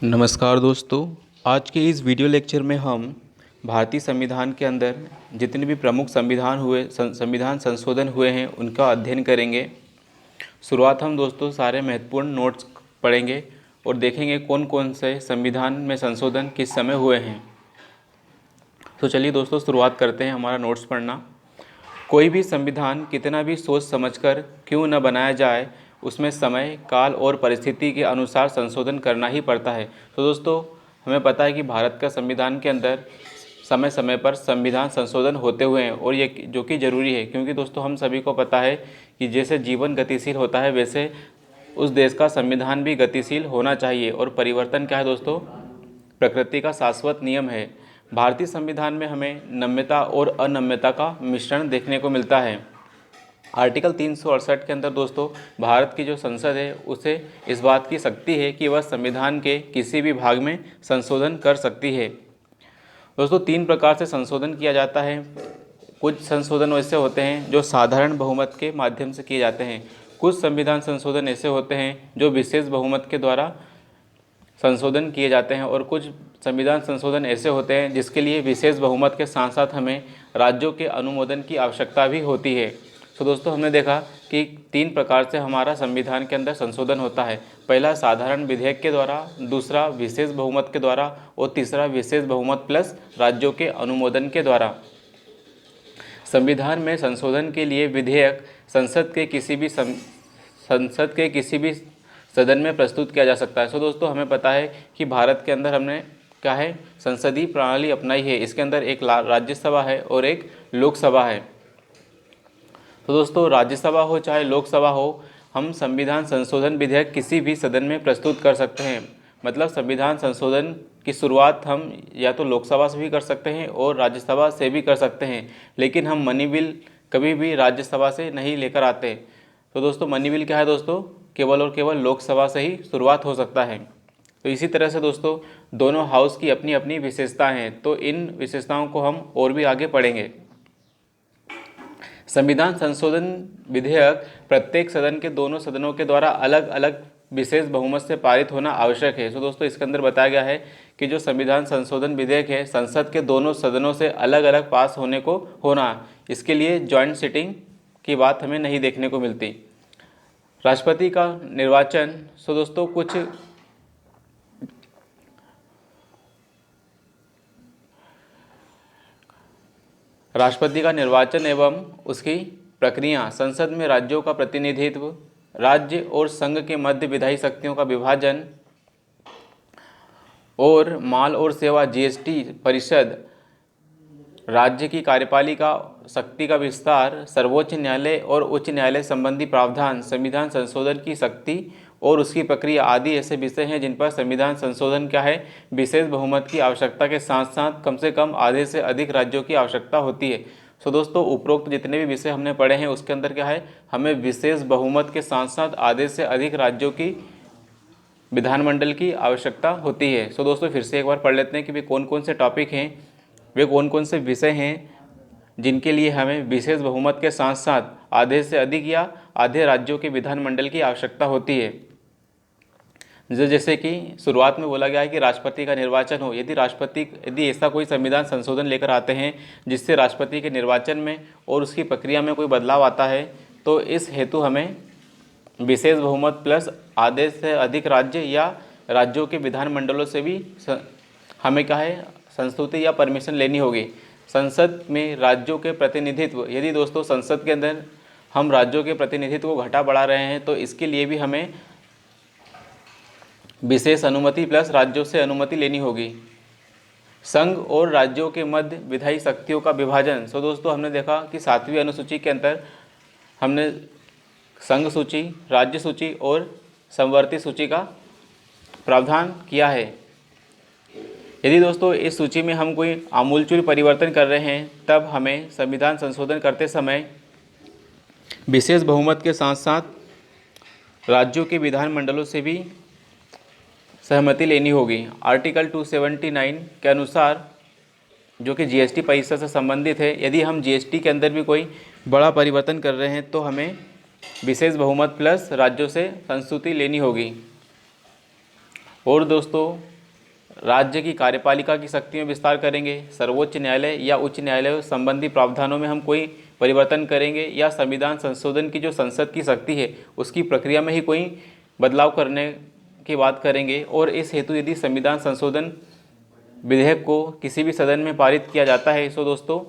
नमस्कार दोस्तों। आज के इस वीडियो लेक्चर में हम भारतीय संविधान के अंदर जितने भी प्रमुख संविधान संशोधन हुए हैं उनका अध्ययन करेंगे। शुरुआत हम दोस्तों सारे महत्वपूर्ण नोट्स पढ़ेंगे और देखेंगे कौन कौन से संविधान में संशोधन किस समय हुए हैं। तो चलिए दोस्तों शुरुआत करते हैं हमारा नोट्स पढ़ना। कोई भी संविधान कितना भी सोच समझकर क्यों न बनाया जाए, उसमें समय, काल और परिस्थिति के अनुसार संशोधन करना ही पड़ता है। तो दोस्तों हमें पता है कि भारत का संविधान के अंदर समय समय पर संविधान संशोधन होते हुए हैं और ये जो कि ज़रूरी है, क्योंकि दोस्तों हम सभी को पता है कि जैसे जीवन गतिशील होता है वैसे उस देश का संविधान भी गतिशील होना चाहिए। और परिवर्तन क्या है दोस्तों? प्रकृति का शाश्वत नियम है। भारतीय संविधान में हमें नम्यता और अनम्यता का मिश्रण देखने को मिलता है। आर्टिकल 368 के अंदर दोस्तों भारत की जो संसद है उसे इस बात की शक्ति है कि वह संविधान के किसी भी भाग में संशोधन कर सकती है। दोस्तों 3 प्रकार से संशोधन किया जाता है। कुछ संशोधन ऐसे होते हैं जो साधारण बहुमत के माध्यम से किए जाते हैं। कुछ संविधान संशोधन ऐसे होते हैं जो विशेष बहुमत के द्वारा संशोधन किए जाते हैं और कुछ संविधान संशोधन ऐसे होते हैं जिसके लिए विशेष बहुमत के साथ साथ हमें राज्यों के अनुमोदन की आवश्यकता भी होती है। तो दोस्तों हमने देखा कि 3 प्रकार से हमारा संविधान के अंदर संशोधन होता है। पहला साधारण विधेयक के द्वारा, दूसरा विशेष बहुमत के द्वारा और तीसरा विशेष बहुमत प्लस राज्यों के अनुमोदन के द्वारा। संविधान में संशोधन के लिए विधेयक संसद के किसी भी सदन में प्रस्तुत किया जा सकता है। सो दोस्तों हमें पता है कि भारत के अंदर हमने क्या है, संसदीय प्रणाली अपनाई है। इसके अंदर एक राज्यसभा है और एक लोकसभा है। तो दोस्तों राज्यसभा हो चाहे लोकसभा हो, हम संविधान संशोधन विधेयक किसी भी सदन में प्रस्तुत कर सकते हैं। मतलब संविधान संशोधन की शुरुआत हम या तो लोकसभा से भी कर सकते हैं और राज्यसभा से भी कर सकते हैं, लेकिन हम मनी बिल कभी भी राज्यसभा से नहीं लेकर आते। तो दोस्तों मनी बिल क्या है दोस्तों? केवल और केवल लोकसभा से ही शुरुआत हो सकता है। तो इसी तरह से दोस्तों दोनों हाउस की अपनी अपनी विशेषताएं हैं, तो इन विशेषताओं को हम और भी आगे पढ़ेंगे। संविधान संशोधन विधेयक प्रत्येक सदन के दोनों सदनों के द्वारा अलग अलग विशेष बहुमत से पारित होना आवश्यक है। तो दोस्तों इसके अंदर बताया गया है कि जो संविधान संशोधन विधेयक है संसद के दोनों सदनों से अलग अलग पास होना, इसके लिए जॉइंट सिटिंग की बात हमें नहीं देखने को मिलती। राष्ट्रपति का निर्वाचन, सो दोस्तों कुछ राष्ट्रपति का निर्वाचन एवं उसकी प्रक्रिया, संसद में राज्यों का प्रतिनिधित्व, राज्य और संघ के मध्य विधायी शक्तियों का विभाजन और माल और सेवा जीएसटी परिषद, राज्य की कार्यपालिका शक्ति का विस्तार, सर्वोच्च न्यायालय और उच्च न्यायालय संबंधी प्रावधान, संविधान संशोधन की शक्ति और उसकी प्रक्रिया आदि ऐसे विषय हैं जिन पर संविधान संशोधन क्या है, विशेष बहुमत की आवश्यकता के साथ साथ कम से कम आधे से अधिक राज्यों की आवश्यकता होती है। सो दोस्तों उपरोक्त जितने भी विषय हमने पढ़े हैं उसके अंदर क्या है, हमें विशेष बहुमत के साथ साथ आधे से अधिक राज्यों की विधानमंडल की आवश्यकता होती है। सो दोस्तों फिर से एक बार पढ़ लेते हैं कि वे कौन कौन से टॉपिक हैं, वे कौन कौन से विषय हैं जिनके लिए हमें विशेष बहुमत के साथ साथ आधे से अधिक या आधे राज्यों के विधानमंडल की आवश्यकता होती है। जैसे कि शुरुआत में बोला गया है कि राष्ट्रपति का निर्वाचन हो। यदि ऐसा कोई संविधान संशोधन लेकर आते हैं जिससे राष्ट्रपति के निर्वाचन में और उसकी प्रक्रिया में कोई बदलाव आता है, तो इस हेतु हमें विशेष बहुमत प्लस आधे से अधिक राज्य या राज्यों के विधानमंडलों से भी हमें क्या है, संस्तुति या परमिशन लेनी होगी। संसद में राज्यों के प्रतिनिधित्व, यदि दोस्तों संसद के अंदर हम राज्यों के प्रतिनिधित्व को घटा बढ़ा रहे हैं तो इसके लिए भी हमें विशेष अनुमति प्लस राज्यों से अनुमति लेनी होगी। संघ और राज्यों के मध्य विधायी शक्तियों का विभाजन, सो दोस्तों हमने देखा कि 7वीं अनुसूची के अंदर हमने संघ सूची, राज्य सूची और समवर्ती सूची का प्रावधान किया है। यदि दोस्तों इस सूची में हम कोई आमूलचूल परिवर्तन कर रहे हैं तब हमें संविधान संशोधन करते समय विशेष बहुमत के साथ साथ राज्यों के विधानमंडलों से भी सहमति लेनी होगी। आर्टिकल 279 के अनुसार, जो कि जीएसटी परिषद से संबंधित है, यदि हम जीएसटी के अंदर भी कोई बड़ा परिवर्तन कर रहे हैं तो हमें विशेष बहुमत प्लस राज्यों से संस्तुति लेनी होगी। और दोस्तों राज्य की कार्यपालिका की शक्ति में विस्तार करेंगे। सर्वोच्च न्यायालय या उच्च न्यायालय संबंधी प्रावधानों में हम कोई परिवर्तन करेंगे, या संविधान संशोधन की जो संसद की शक्ति है उसकी प्रक्रिया में ही कोई बदलाव करने की बात करेंगे। और इस हेतु यदि संविधान संशोधन विधेयक को किसी भी सदन में पारित किया जाता है तो दोस्तों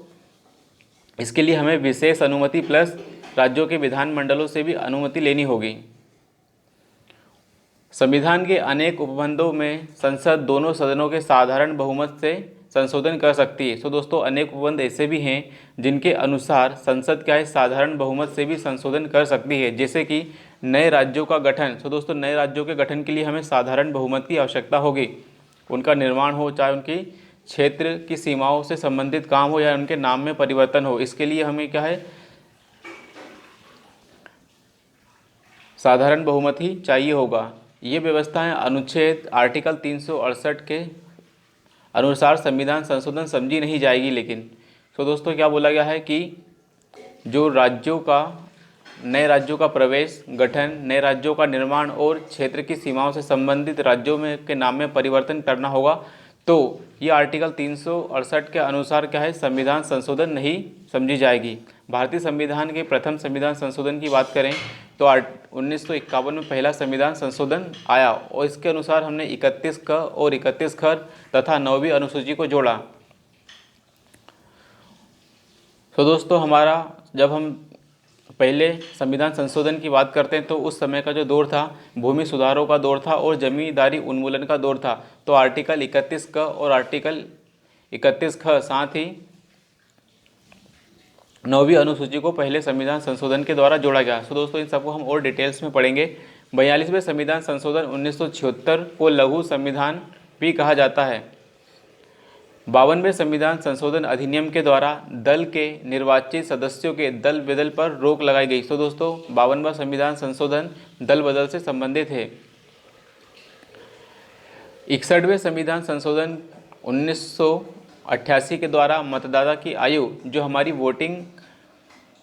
इसके लिए हमें विशेष अनुमति प्लस राज्यों के विधानमंडलों से भी अनुमति लेनी होगी। संविधान के अनेक उपबंधों में संसद दोनों सदनों के साधारण बहुमत से संशोधन कर सकती है। तो दोस्तों अनेक उपबंध ऐसे भी हैं जिनके अनुसार संसद क्या है, साधारण बहुमत से भी संशोधन कर सकती है। जैसे कि नए राज्यों का गठन। तो दोस्तों नए राज्यों के गठन के लिए हमें साधारण बहुमत की आवश्यकता होगी। उनका निर्माण हो, चाहे उनकी क्षेत्र की सीमाओं से संबंधित काम हो या उनके नाम में परिवर्तन हो, इसके लिए हमें क्या है, साधारण बहुमत ही चाहिए होगा। ये व्यवस्थाएं अनुच्छेद आर्टिकल 368 के अनुसार संविधान संशोधन समझी नहीं जाएगी। लेकिन तो दोस्तों क्या बोला गया है कि जो राज्यों का, नए राज्यों का प्रवेश, गठन, नए राज्यों का निर्माण और क्षेत्र की सीमाओं से संबंधित राज्यों में के नाम में परिवर्तन करना होगा। तो ये आर्टिकल 368 के अनुसार क्या है, संविधान संशोधन नहीं समझी जाएगी। भारतीय संविधान के प्रथम संविधान संशोधन की बात करें तो 1951 में पहला संविधान संशोधन आया और इसके अनुसार हमने 31 क और 31 ख तथा 9वीं अनुसूची को जोड़ा। तो दोस्तों हमारा जब हम पहले संविधान संशोधन की बात करते हैं तो उस समय का जो दौर था भूमि सुधारों का दौर था और जमींदारी उन्मूलन का दौर था। तो आर्टिकल 31 क और आर्टिकल 31 ख साथ ही 9वीं अनुसूची को पहले संविधान संशोधन के द्वारा जोड़ा गया। तो दोस्तों इन सबको हम और डिटेल्स में पढ़ेंगे। 42वें संविधान संशोधन 1976 को लघु संविधान भी कहा जाता है। 52वें संविधान संशोधन अधिनियम के द्वारा दल के निर्वाचित सदस्यों के दल बदल पर रोक लगाई गई। तो दोस्तों 52वां संविधान संशोधन दल बदल से संबंधित है। 61वें संविधान संशोधन 1988 के द्वारा मतदाता की आयु, जो हमारी वोटिंग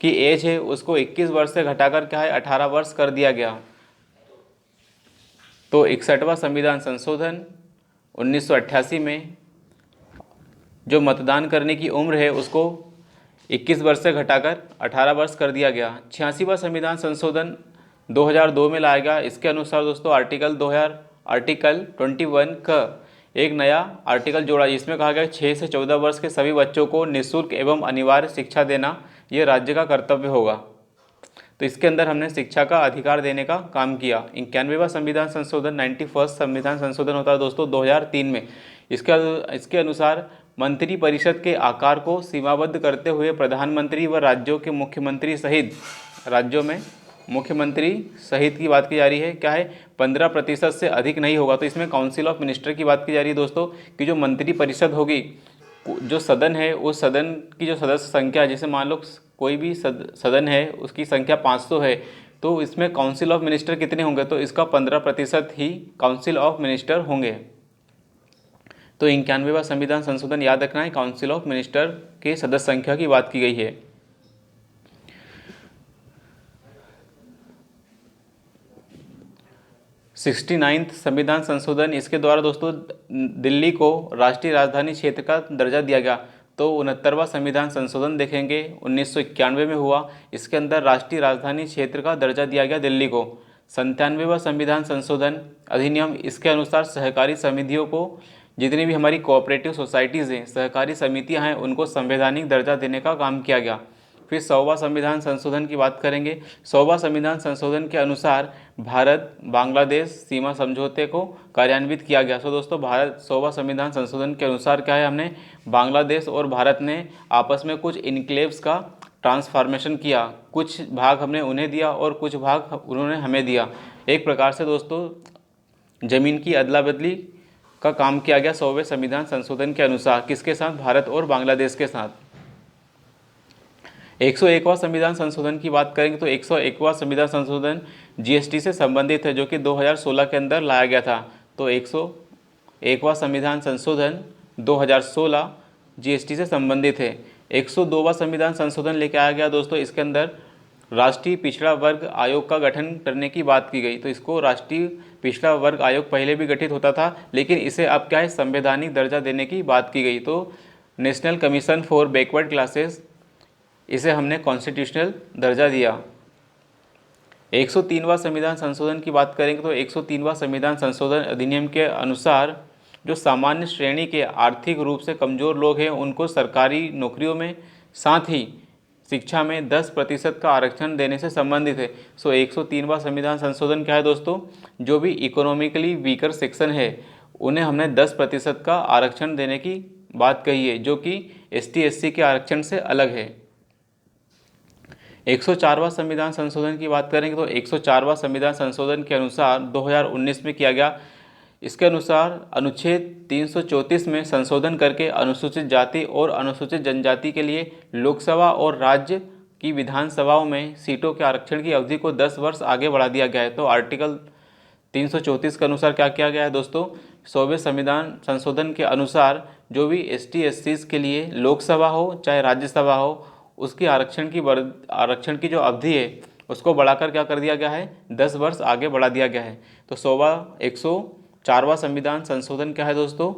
की एज है, उसको 21 वर्ष से घटाकर क्या है 18 वर्ष कर दिया गया। तो 61वां संविधान संशोधन 1988 में जो मतदान करने की उम्र है उसको 21 वर्ष से घटाकर 18 वर्ष कर दिया गया। 86वां संविधान संशोधन 2002 में लाया गया। इसके अनुसार दोस्तों आर्टिकल 21 का एक नया आर्टिकल जोड़ा, जिसमें कहा गया 6 से 14 वर्ष के सभी बच्चों को निःशुल्क एवं अनिवार्य शिक्षा देना ये राज्य का कर्तव्य होगा। तो इसके अंदर हमने शिक्षा का अधिकार देने का काम किया। 91वां संविधान संशोधन 91st संविधान संशोधन होता है दोस्तों 2003 में। इसके अनुसार मंत्री परिषद के आकार को सीमाबद्ध करते हुए प्रधानमंत्री व राज्यों के मुख्यमंत्री सहित, राज्यों में मुख्यमंत्री सहित की बात की जा रही है, क्या है 15% से अधिक नहीं होगा। तो इसमें काउंसिल ऑफ मिनिस्टर की बात की जा रही है दोस्तों कि जो मंत्री परिषद होगी, जो सदन है उस सदन की जो सदस्य संख्या, जैसे मान लो कोई भी सदन है उसकी संख्या 500 है, तो इसमें काउंसिल ऑफ मिनिस्टर कितने होंगे, तो इसका 15% ही काउंसिल ऑफ मिनिस्टर होंगे। तो 91वां संविधान संशोधन याद रखना है, काउंसिल ऑफ मिनिस्टर के सदस्य संख्या की बात की गई है। सिक्सटी संविधान संशोधन, इसके द्वारा दोस्तों दिल्ली को राष्ट्रीय राजधानी क्षेत्र का दर्जा दिया गया। तो 69वां संविधान संशोधन देखेंगे 1991 में हुआ, इसके अंदर राष्ट्रीय राजधानी क्षेत्र का दर्जा दिया गया दिल्ली को। 97वां संविधान संशोधन अधिनियम, इसके अनुसार सहकारी समितियों को, जितनी भी हमारी कोऑपरेटिव सोसाइटीज़ हैं, सहकारी समितियां हैं, उनको संवैधानिक दर्जा देने का काम किया गया। फिर 100वां संविधान संशोधन की बात करेंगे। 100वां संविधान संशोधन के अनुसार भारत बांग्लादेश सीमा समझौते को कार्यान्वित किया गया। तो दोस्तों भारत 100वां संविधान संशोधन के अनुसार क्या है, हमने बांग्लादेश और भारत ने आपस में कुछ इनक्लेव्स का ट्रांसफॉर्मेशन किया। कुछ भाग हमने उन्हें दिया और कुछ भाग उन्होंने हमें दिया। एक प्रकार से दोस्तों ज़मीन की अदला बदली का काम किया गया 100वें संविधान संशोधन के अनुसार। किसके साथ, भारत और बांग्लादेश के साथ। 101वां संविधान संशोधन की बात करेंगे तो 101वां संविधान संशोधन जीएसटी से संबंधित है, जो कि 2016 के अंदर लाया गया था। तो 101वां संविधान संशोधन 2016 जीएसटी से संबंधित है। 102वां संविधान संशोधन लेके आया गया दोस्तों, इसके अंदर राष्ट्रीय पिछड़ा वर्ग आयोग का गठन करने की बात की गई। तो इसको राष्ट्रीय पिछड़ा वर्ग आयोग पहले भी गठित होता था, लेकिन इसे अब क्या है, संवैधानिक दर्जा देने की बात की गई। तो national Commission for backward classes, इसे हमने कॉन्स्टिट्यूशनल दर्जा दिया। 103वां संविधान संशोधन की बात करेंगे तो 103वां संविधान संशोधन अधिनियम के अनुसार जो सामान्य श्रेणी के आर्थिक रूप से कमज़ोर लोग हैं उनको सरकारी नौकरियों में, साथ ही शिक्षा में 10% का आरक्षण देने से संबंधित है। 103वां संविधान संशोधन क्या है दोस्तों, जो भी इकोनॉमिकली वीकर सेक्शन है उन्हें हमने 10% का आरक्षण देने की बात कही है, जो कि ST SC के आरक्षण से अलग है। 104वां संविधान संशोधन की बात करेंगे तो 104वां संविधान संशोधन के अनुसार 2019 में किया गया। इसके अनुसार अनुच्छेद 334 में संशोधन करके अनुसूचित जाति और अनुसूचित जनजाति के लिए लोकसभा और राज्य की विधानसभाओं में सीटों के आरक्षण की अवधि को 10 वर्ष आगे बढ़ा दिया गया है। तो आर्टिकल 334 के अनुसार क्या किया गया है दोस्तों, 100वें संविधान संशोधन के अनुसार जो भी ST SCs के लिए लोकसभा हो चाहे राज्यसभा हो, उसकी आरक्षण की जो अवधि है उसको बढ़ाकर क्या कर दिया गया है, 10 वर्ष आगे बढ़ा दिया गया है। तो 104वां संविधान संशोधन क्या है दोस्तों,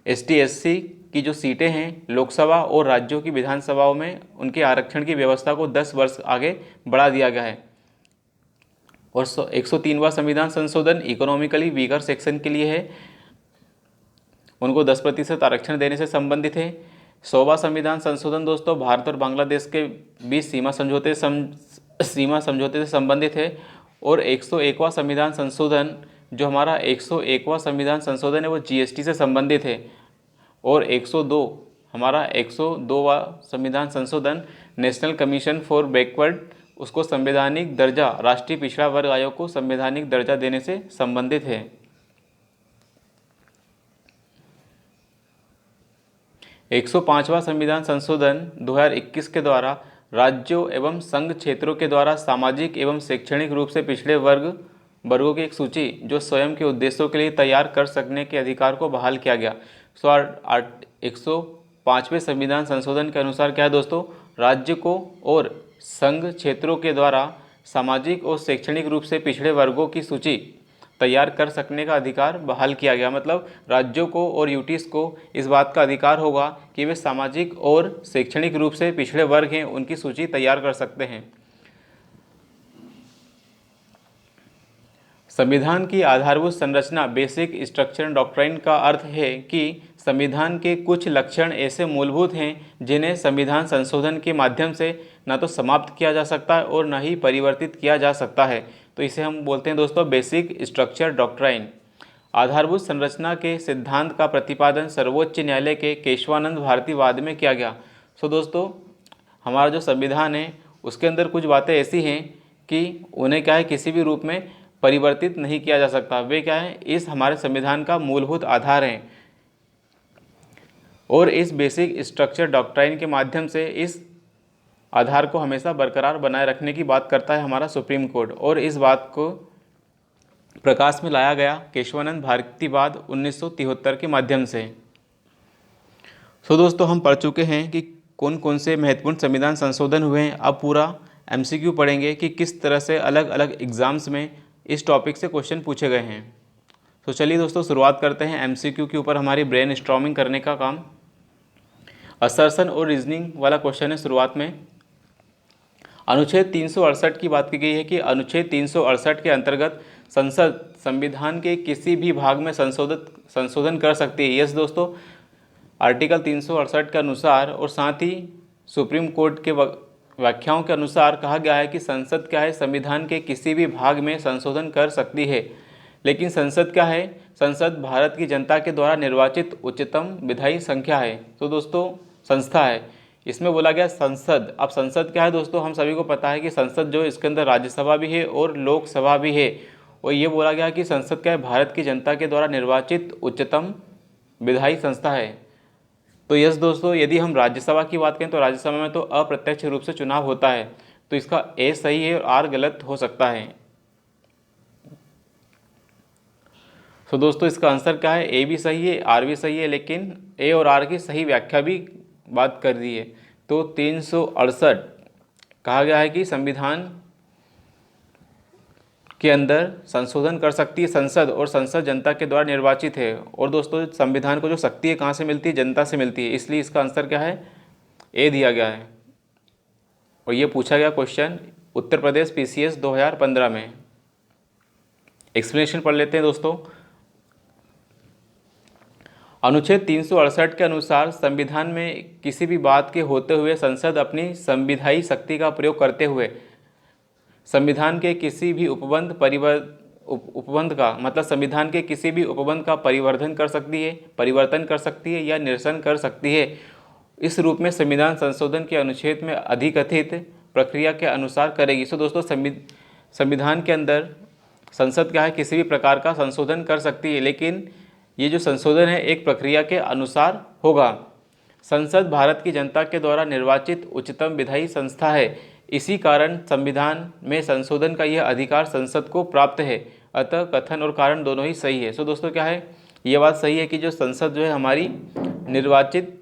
ST SC की जो सीटें हैं लोकसभा और राज्यों की विधानसभाओं में उनके आरक्षण की व्यवस्था को 10 वर्ष आगे बढ़ा दिया गया है। और 103वां संविधान संशोधन इकोनॉमिकली वीकर सेक्शन के लिए है, उनको 10% आरक्षण देने से संबंधित है। 100वां संविधान संशोधन दोस्तों भारत और बांग्लादेश के बीच सीमा समझौते से संबंधित है। और 101वां संविधान संशोधन, जो हमारा 101वां संविधान संशोधन है वो GST से संबंधित है। और 102वां संविधान संशोधन नेशनल कमीशन फॉर बैकवर्ड, उसको संवैधानिक दर्जा, राष्ट्रीय पिछड़ा वर्ग आयोग को संवैधानिक दर्जा देने से संबंधित है। 105वां संविधान संशोधन 2021 के द्वारा राज्यों एवं संघ क्षेत्रों के द्वारा सामाजिक एवं शैक्षणिक रूप से पिछड़े वर्गों की एक सूची जो स्वयं के उद्देश्यों के लिए तैयार कर सकने के अधिकार को बहाल किया गया। 105वें संविधान संशोधन के अनुसार क्या है दोस्तों, राज्य को और संघ क्षेत्रों के द्वारा सामाजिक और शैक्षणिक रूप से पिछड़े वर्गों की सूची तैयार कर सकने का अधिकार बहाल किया गया। मतलब राज्यों को और यूटीज को इस बात का अधिकार होगा कि वे सामाजिक और शैक्षणिक रूप से पिछड़े वर्ग हैं उनकी सूची तैयार कर सकते हैं। संविधान की आधारभूत संरचना, बेसिक स्ट्रक्चर डॉक्ट्राइन का अर्थ है कि संविधान के कुछ लक्षण ऐसे मूलभूत हैं जिन्हें संविधान संशोधन के माध्यम से न तो समाप्त किया जा सकता है और न ही परिवर्तित किया जा सकता है। तो इसे हम बोलते हैं दोस्तों बेसिक स्ट्रक्चर डॉक्ट्राइन। आधारभूत संरचना के सिद्धांत का प्रतिपादन सर्वोच्च न्यायालय के केशवानंद भारती वाद में किया गया। दोस्तों हमारा जो संविधान है उसके अंदर कुछ बातें ऐसी हैं कि उन्हें क्या है, किसी भी रूप में परिवर्तित नहीं किया जा सकता। वे क्या है, इस हमारे संविधान का मूलभूत आधार हैं। और इस बेसिक स्ट्रक्चर डॉक्ट्राइन के माध्यम से इस आधार को हमेशा बरकरार बनाए रखने की बात करता है हमारा सुप्रीम कोर्ट। और इस बात को प्रकाश में लाया गया केशवानंद भारतीवाद 1973 के माध्यम से। दोस्तों हम पढ़ चुके हैं कि कौन कौन से महत्वपूर्ण संविधान संशोधन हुए हैं। अब पूरा MCQ पढ़ेंगे कि किस तरह से अलग अलग एग्जाम्स में इस टॉपिक से क्वेश्चन पूछे गए हैं। तो चलिए दोस्तों शुरुआत करते हैं MCQ के ऊपर हमारी ब्रेन स्टॉर्मिंग करने का काम। असर्शन और रीजनिंग वाला क्वेश्चन है शुरुआत में। अनुच्छेद 368 की बात की गई है कि अनुच्छेद 368 के अंतर्गत संसद संविधान के किसी भी भाग में संशोधन कर सकती है। यस दोस्तों, आर्टिकल 368 के अनुसार और साथ ही सुप्रीम कोर्ट के व्याख्याओं के अनुसार कहा गया है कि संसद क्या है, संविधान के किसी भी भाग में संशोधन कर सकती है। लेकिन संसद क्या है, संसद भारत की जनता के द्वारा निर्वाचित उच्चतम विधायी संख्या है। तो दोस्तों संस्था है, इसमें बोला गया संसद। अब संसद क्या है दोस्तों, हम सभी को पता है कि संसद जो इसके अंदर राज्यसभा भी है और लोकसभा भी है। और ये बोला गया कि संसद क्या है, भारत की जनता के द्वारा निर्वाचित उच्चतम विधायी संस्था है। तो यस दोस्तों, यदि हम राज्यसभा की बात करें तो राज्यसभा में तो अप्रत्यक्ष रूप से चुनाव होता है। तो इसका ए सही है और आर गलत हो सकता है। तो दोस्तों इसका आंसर क्या है, ए भी सही है आर भी सही है, लेकिन ए और आर की सही व्याख्या भी बात कर दी है। तो 368 कहा गया है कि संविधान के अंदर संशोधन कर सकती है संसद, और संसद जनता के द्वारा निर्वाचित है। और दोस्तों संविधान को जो शक्ति है कहाँ से मिलती है? जनता से मिलती है, इसलिए इसका आंसर क्या है? ए दिया गया है। और ये पूछा गया क्वेश्चन उत्तर प्रदेश PCS 2015 में। एक्सप्लेनेशन पढ़ लेते हैं दोस्तों। अनुच्छेद 368 के अनुसार संविधान में किसी भी बात के होते हुए संसद अपनी संविधायी शक्ति का प्रयोग करते हुए संविधान के किसी भी उपबंध का मतलब संविधान के किसी भी उपबंध का परिवर्तन कर सकती है या निरसन कर सकती है। इस रूप में संविधान संशोधन के अनुच्छेद में अधिकथित प्रक्रिया के अनुसार करेगी। सो दोस्तों संविधान के अंदर संसद क्या है? किसी भी प्रकार का संशोधन कर सकती है, लेकिन ये जो संशोधन है एक प्रक्रिया के अनुसार होगा। संसद भारत की जनता के द्वारा निर्वाचित उच्चतम विधायी संस्था है। इसी कारण संविधान में संशोधन का यह अधिकार संसद को प्राप्त है। अतः कथन और कारण दोनों ही सही है। सो दोस्तों क्या है? ये बात सही है कि जो संसद जो है हमारी निर्वाचित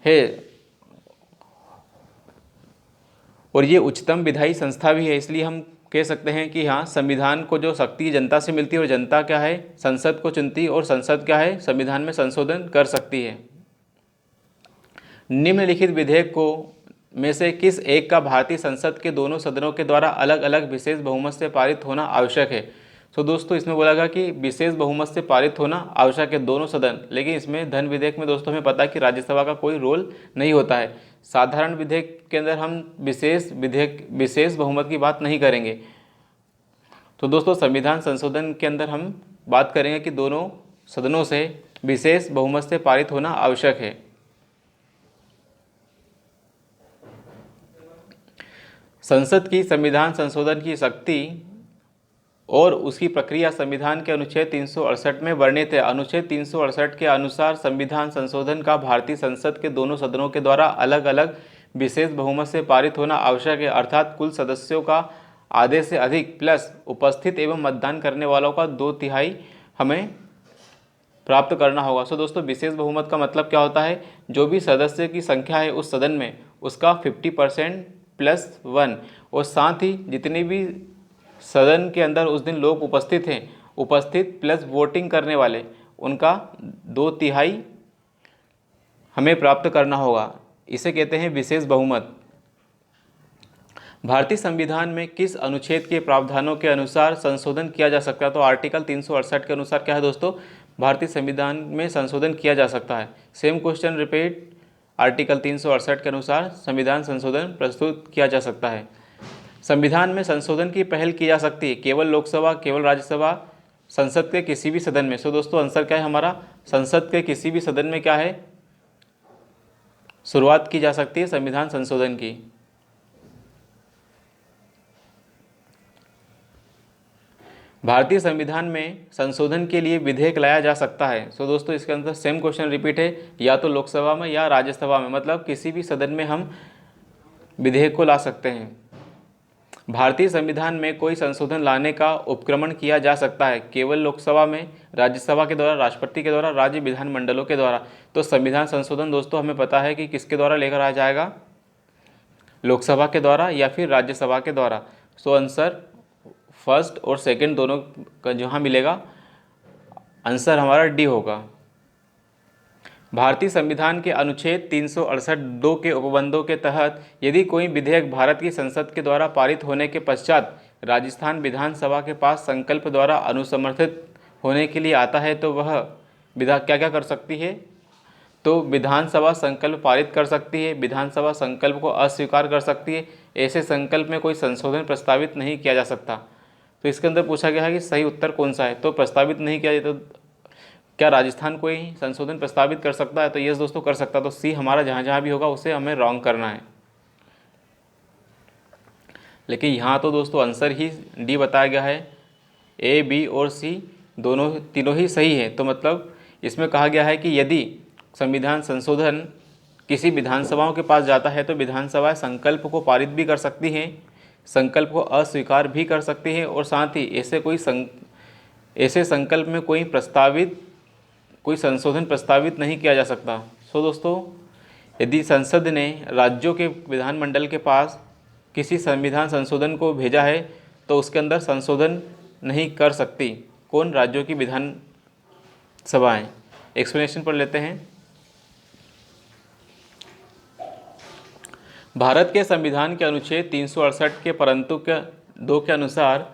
है और ये उच्चतम विधायी संस्था भी है, इसलिए हम कह सकते हैं कि हाँ, संविधान को जो शक्ति जनता से मिलती है और जनता क्या है? संसद को चुनती है, और संसद क्या है? संविधान में संशोधन कर सकती है। निम्नलिखित विधेयक को में से किस एक का भारतीय संसद के दोनों सदनों के द्वारा अलग अलग विशेष बहुमत से पारित होना आवश्यक है? तो दोस्तों इसमें बोला गया कि विशेष बहुमत से पारित होना आवश्यक है दोनों सदन, लेकिन इसमें धन विधेयक में दोस्तों हमें पता है कि राज्यसभा का कोई रोल नहीं होता है। साधारण विधेयक के अंदर हम विशेष बहुमत की बात नहीं करेंगे। तो दोस्तों संविधान संशोधन के अंदर हम बात करेंगे कि दोनों सदनों से विशेष बहुमत से पारित होना आवश्यक है। संसद की संविधान संशोधन की शक्ति और उसकी प्रक्रिया संविधान के अनुच्छेद 368 में वर्णित है। अनुच्छेद 368 के अनुसार संविधान संशोधन का भारतीय संसद के दोनों सदनों के द्वारा अलग अलग विशेष बहुमत से पारित होना आवश्यक है, अर्थात कुल सदस्यों का आधे से अधिक प्लस उपस्थित एवं मतदान करने वालों का 2/3 हमें प्राप्त करना होगा। सो दोस्तों विशेष बहुमत का मतलब क्या होता है? जो भी सदस्य की संख्या है उस सदन में उसका 50% +1, और साथ ही जितने भी सदन के अंदर उस दिन लोग उपस्थित हैं, उपस्थित प्लस वोटिंग करने वाले, उनका 2/3 हमें प्राप्त करना होगा। इसे कहते हैं विशेष बहुमत। भारतीय संविधान में किस अनुच्छेद के प्रावधानों के अनुसार संशोधन किया जा सकता है? तो आर्टिकल 368 के अनुसार क्या है दोस्तों? भारतीय संविधान में संशोधन किया जा सकता है। Same question repeat. आर्टिकल 368 के अनुसार संविधान संशोधन प्रस्तुत किया जा सकता है। संविधान में संशोधन की पहल की जा सकती है केवल लोकसभा, केवल राज्यसभा, संसद के किसी भी सदन में। सो दोस्तों आंसर क्या है हमारा? संसद के किसी भी सदन में क्या है? शुरुआत की जा सकती है संविधान संशोधन की। भारतीय संविधान में संशोधन के लिए विधेयक लाया जा सकता है। सो दोस्तों इसके अंदर सेम क्वेश्चन रिपीट है, या तो लोकसभा में या राज्यसभा में, मतलब किसी भी सदन में हम विधेयक को ला सकते हैं। भारतीय संविधान में कोई संशोधन लाने का उपक्रमण किया जा सकता है केवल लोकसभा में, राज्यसभा के द्वारा, राष्ट्रपति के द्वारा, राज्य विधानमंडलों के द्वारा। तो संविधान संशोधन दोस्तों हमें पता है कि किसके द्वारा लेकर आया जाएगा? लोकसभा के द्वारा या फिर राज्यसभा के द्वारा। सो आंसर फर्स्ट और सेकंड दोनों का जहाँ मिलेगा, आंसर हमारा डी होगा। भारतीय संविधान के अनुच्छेद 368(2) के उपबंधों के तहत यदि कोई विधेयक भारत की संसद के द्वारा पारित होने के पश्चात राजस्थान विधानसभा के पास संकल्प द्वारा अनुसमर्थित होने के लिए आता है तो वह क्या क्या कर सकती है? तो विधानसभा संकल्प पारित कर सकती है, विधानसभा संकल्प को अस्वीकार कर सकती है। ऐसे संकल्प में कोई संशोधन प्रस्तावित नहीं किया जा सकता। तो इसके अंदर पूछा गया है कि सही उत्तर कौन सा है? तो प्रस्तावित नहीं किया जाता। तो क्या राजस्थान कोई संशोधन प्रस्तावित कर सकता है? तो यस दोस्तों कर सकता है। तो सी हमारा जहाँ जहाँ भी होगा उसे हमें रॉन्ग करना है। लेकिन यहाँ तो दोस्तों आंसर ही डी बताया गया है। ए, बी और सी तीनों ही सही है। तो मतलब इसमें कहा गया है कि यदि संविधान संशोधन किसी विधानसभाओं के पास जाता है तो विधानसभा संकल्प को पारित भी कर सकती हैं, संकल्प को अस्वीकार भी कर सकती है, और साथ ही ऐसे संकल्प में कोई संशोधन प्रस्तावित नहीं किया जा सकता। सो दोस्तों यदि संसद ने राज्यों के विधानमंडल के पास किसी संविधान संशोधन को भेजा है तो उसके अंदर संशोधन नहीं कर सकती? कौन? राज्यों की विधान सभाएं। एक्सप्लेनेशन पढ़ लेते हैं। भारत के संविधान के अनुच्छेद 368 के परंतु के 2 के अनुसार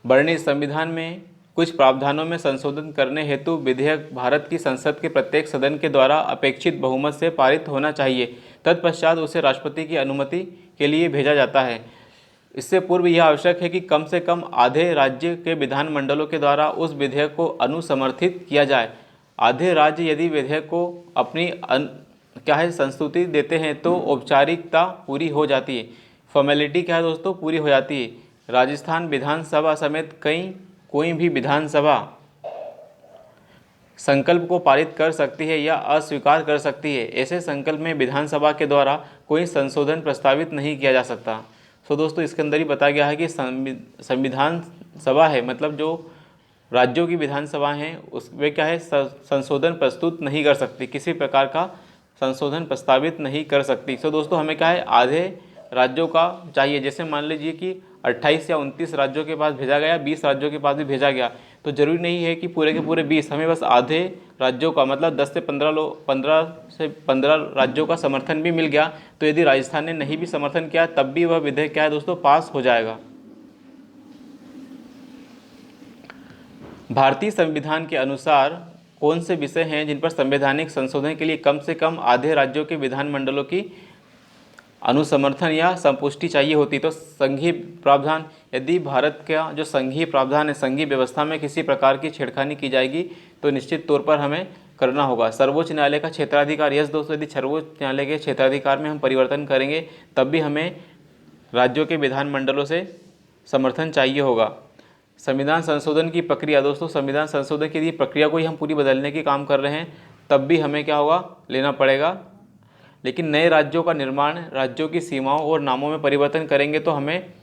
वर्णित संविधान में कुछ प्रावधानों में संशोधन करने हेतु विधेयक भारत की संसद के प्रत्येक सदन के द्वारा अपेक्षित बहुमत से पारित होना चाहिए। तत्पश्चात उसे राष्ट्रपति की अनुमति के लिए भेजा जाता है। इससे पूर्व यह आवश्यक है कि कम से कम आधे राज्य के विधानमंडलों के द्वारा उस विधेयक को अनुसमर्थित किया जाए। आधे राज्य यदि विधेयक को अपनी संस्तुति देते हैं तो औपचारिकता पूरी हो जाती है। फॉर्मेलिटी क्या है दोस्तों? पूरी हो जाती है। राजस्थान विधानसभा समेत कोई भी विधानसभा संकल्प को पारित कर सकती है या अस्वीकार कर सकती है। ऐसे संकल्प में विधानसभा के द्वारा कोई संशोधन प्रस्तावित नहीं किया जा सकता। तो दोस्तों इसके अंदर ही बताया गया है कि संविधान सभा है, मतलब जो राज्यों की विधानसभा हैं उसमें क्या है, संशोधन प्रस्तुत नहीं कर सकती, किसी प्रकार का संशोधन प्रस्तावित नहीं कर सकती। तो दोस्तों हमें क्या है, आधे राज्यों का चाहिए। जैसे मान लीजिए कि 28 या 29 राज्यों के पास भेजा गया, 20 राज्यों के पास भी भेजा गया, तो ज़रूरी नहीं है कि पूरे के पूरे 20, हमें बस आधे राज्यों का, मतलब 10 से 15 राज्यों का समर्थन भी मिल गया तो यदि राजस्थान ने नहीं भी समर्थन किया तब भी वह विधेयक क्या है दोस्तों, पास हो जाएगा। भारतीय संविधान के अनुसार कौन से विषय हैं जिन पर संवैधानिक संशोधन के लिए कम से कम आधे राज्यों के विधानमंडलों की अनुसमर्थन या संपुष्टि चाहिए होती? तो संघीय प्रावधान, यदि भारत का जो संघीय प्रावधान है, संघीय व्यवस्था में किसी प्रकार की छेड़खानी की जाएगी तो निश्चित तौर पर हमें करना होगा। सर्वोच्च न्यायालय का क्षेत्राधिकार, यस दोस्तों, यदि सर्वोच्च न्यायालय के क्षेत्राधिकार में हम परिवर्तन करेंगे तब भी हमें राज्यों के विधानमंडलों से समर्थन चाहिए होगा। संविधान संशोधन की प्रक्रिया, दोस्तों संविधान संशोधन की यदि प्रक्रिया को ही हम पूरी बदलने की काम कर रहे हैं तब भी हमें क्या होगा, लेना पड़ेगा। लेकिन नए राज्यों का निर्माण, राज्यों की सीमाओं और नामों में परिवर्तन करेंगे तो हमें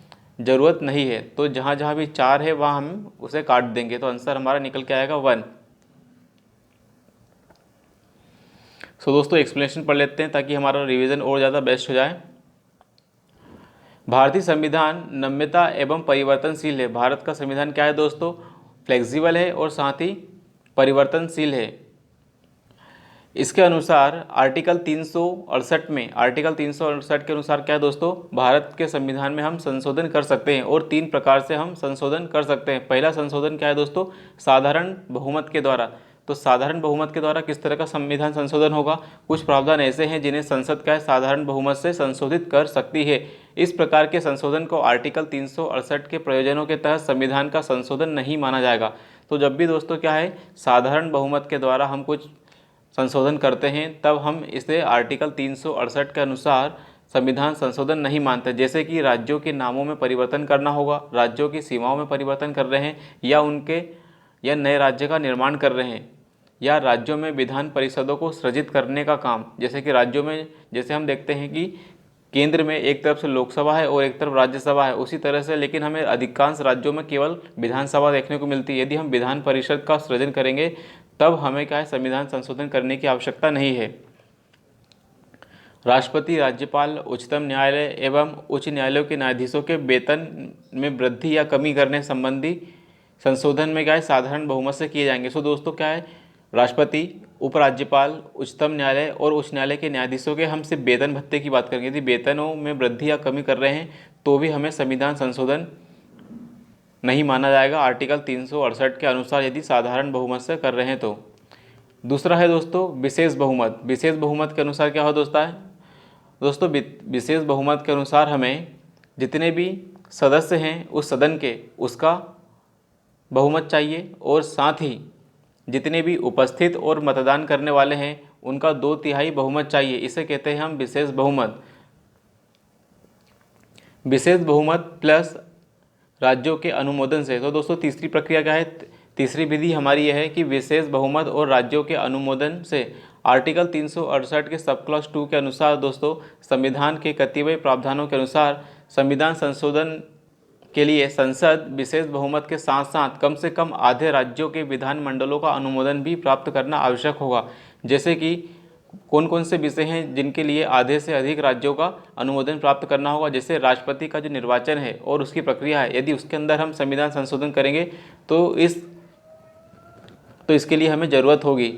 ज़रूरत नहीं है। तो जहाँ जहाँ भी 4 है वहाँ हम उसे काट देंगे, तो आंसर हमारा निकल के आएगा 1। सो दोस्तों एक्सप्लेनेशन पढ़ लेते हैं ताकि हमारा रिवीजन और ज़्यादा बेस्ट हो जाए। भारतीय संविधान नम्यता एवं परिवर्तनशील है। भारत का संविधान क्या है दोस्तों, फ्लेक्सिबल है और साथ ही परिवर्तनशील है। इसके अनुसार आर्टिकल 368 के अनुसार क्या है दोस्तों, भारत के संविधान में हम संशोधन कर सकते हैं और 3 प्रकार से हम संशोधन कर सकते हैं। पहला संशोधन क्या है दोस्तों, साधारण बहुमत के द्वारा। तो साधारण बहुमत के द्वारा किस तरह का संविधान संशोधन होगा, कुछ प्रावधान ऐसे हैं जिन्हें संसद क्या है, साधारण बहुमत से संशोधित कर सकती है। इस प्रकार के संशोधन को आर्टिकल 368 के प्रयोजनों के तहत संविधान का संशोधन नहीं माना जाएगा। तो जब भी दोस्तों क्या है, साधारण बहुमत के द्वारा हम कुछ संशोधन करते हैं तब हम इसे आर्टिकल 368 के अनुसार संविधान संशोधन नहीं मानते। जैसे कि राज्यों के नामों में परिवर्तन करना होगा, राज्यों की सीमाओं में परिवर्तन कर रहे हैं, या नए राज्य का निर्माण कर रहे हैं, या राज्यों में विधान परिषदों को सृजित करने का काम। जैसे कि राज्यों में, जैसे हम देखते हैं कि केंद्र में एक तरफ से लोकसभा है और एक तरफ राज्यसभा है, उसी तरह से लेकिन हमें अधिकांश राज्यों में केवल विधानसभा देखने को मिलती है। यदि हम विधान परिषद का सृजन करेंगे तब हमें क्या है, संविधान संशोधन करने की आवश्यकता नहीं है। राष्ट्रपति, राज्यपाल, उच्चतम न्यायालय एवं उच्च न्यायालयों के न्यायाधीशों के वेतन में वृद्धि या कमी करने संबंधी संशोधन में क्या है, साधारण बहुमत से किए जाएंगे। सो दोस्तों क्या है, राष्ट्रपति, उपराज्यपाल, उच्चतम न्यायालय और उच्च न्यायालय के न्यायाधीशों के हम सिर्फ वेतन भत्ते की बात करेंगे। यदि वेतनों में वृद्धि या कमी कर रहे हैं तो भी हमें संविधान संशोधन नहीं माना जाएगा आर्टिकल 368 के अनुसार, यदि साधारण बहुमत से कर रहे हैं तो। दूसरा है दोस्तों विशेष बहुमत। विशेष बहुमत के अनुसार क्या हो दोस्तों, विशेष बहुमत के अनुसार हमें जितने भी सदस्य हैं उस सदन के, उसका बहुमत चाहिए और साथ ही जितने भी उपस्थित और मतदान करने वाले हैं उनका 2/3 बहुमत चाहिए। इसे कहते हैं हम विशेष बहुमत। विशेष बहुमत प्लस राज्यों के अनुमोदन से। तो दोस्तों तीसरी प्रक्रिया क्या है, तीसरी विधि हमारी यह है कि विशेष बहुमत और राज्यों के अनुमोदन से। आर्टिकल 368 के सब क्लॉज 2 के अनुसार दोस्तों, संविधान के कतिपय प्रावधानों के अनुसार संविधान संशोधन के लिए संसद विशेष बहुमत के साथ साथ कम से कम आधे राज्यों के विधानमंडलों का अनुमोदन भी प्राप्त करना आवश्यक होगा। जैसे कि कौन कौन से विषय हैं जिनके लिए आधे से अधिक राज्यों का अनुमोदन प्राप्त करना होगा। जैसे राष्ट्रपति का जो निर्वाचन है और उसकी प्रक्रिया है, यदि उसके अंदर हम संविधान संशोधन करेंगे तो इसके लिए हमें ज़रूरत होगी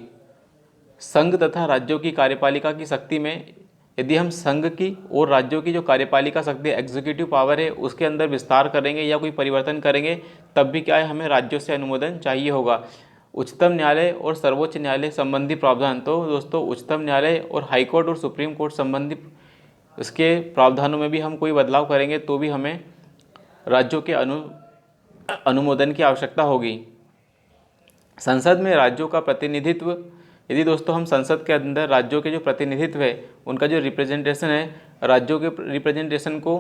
संघ तथा राज्यों की कार्यपालिका की शक्ति में। यदि हम संघ की और राज्यों की जो कार्यपालिका शक्ति एग्जीक्यूटिव पावर है उसके अंदर विस्तार करेंगे या कोई परिवर्तन करेंगे, तब भी क्या है, हमें राज्यों से अनुमोदन चाहिए होगा। उच्चतम न्यायालय और सर्वोच्च न्यायालय संबंधी प्रावधान, तो दोस्तों उच्चतम न्यायालय और हाईकोर्ट और सुप्रीम कोर्ट संबंधी इसके प्रावधानों में भी हम कोई बदलाव करेंगे तो भी हमें राज्यों के अनुमोदन की आवश्यकता होगी। संसद में राज्यों का प्रतिनिधित्व, यदि दोस्तों हम संसद के अंदर राज्यों के जो प्रतिनिधित्व है उनका जो रिप्रेजेंटेशन है, राज्यों के रिप्रेजेंटेशन को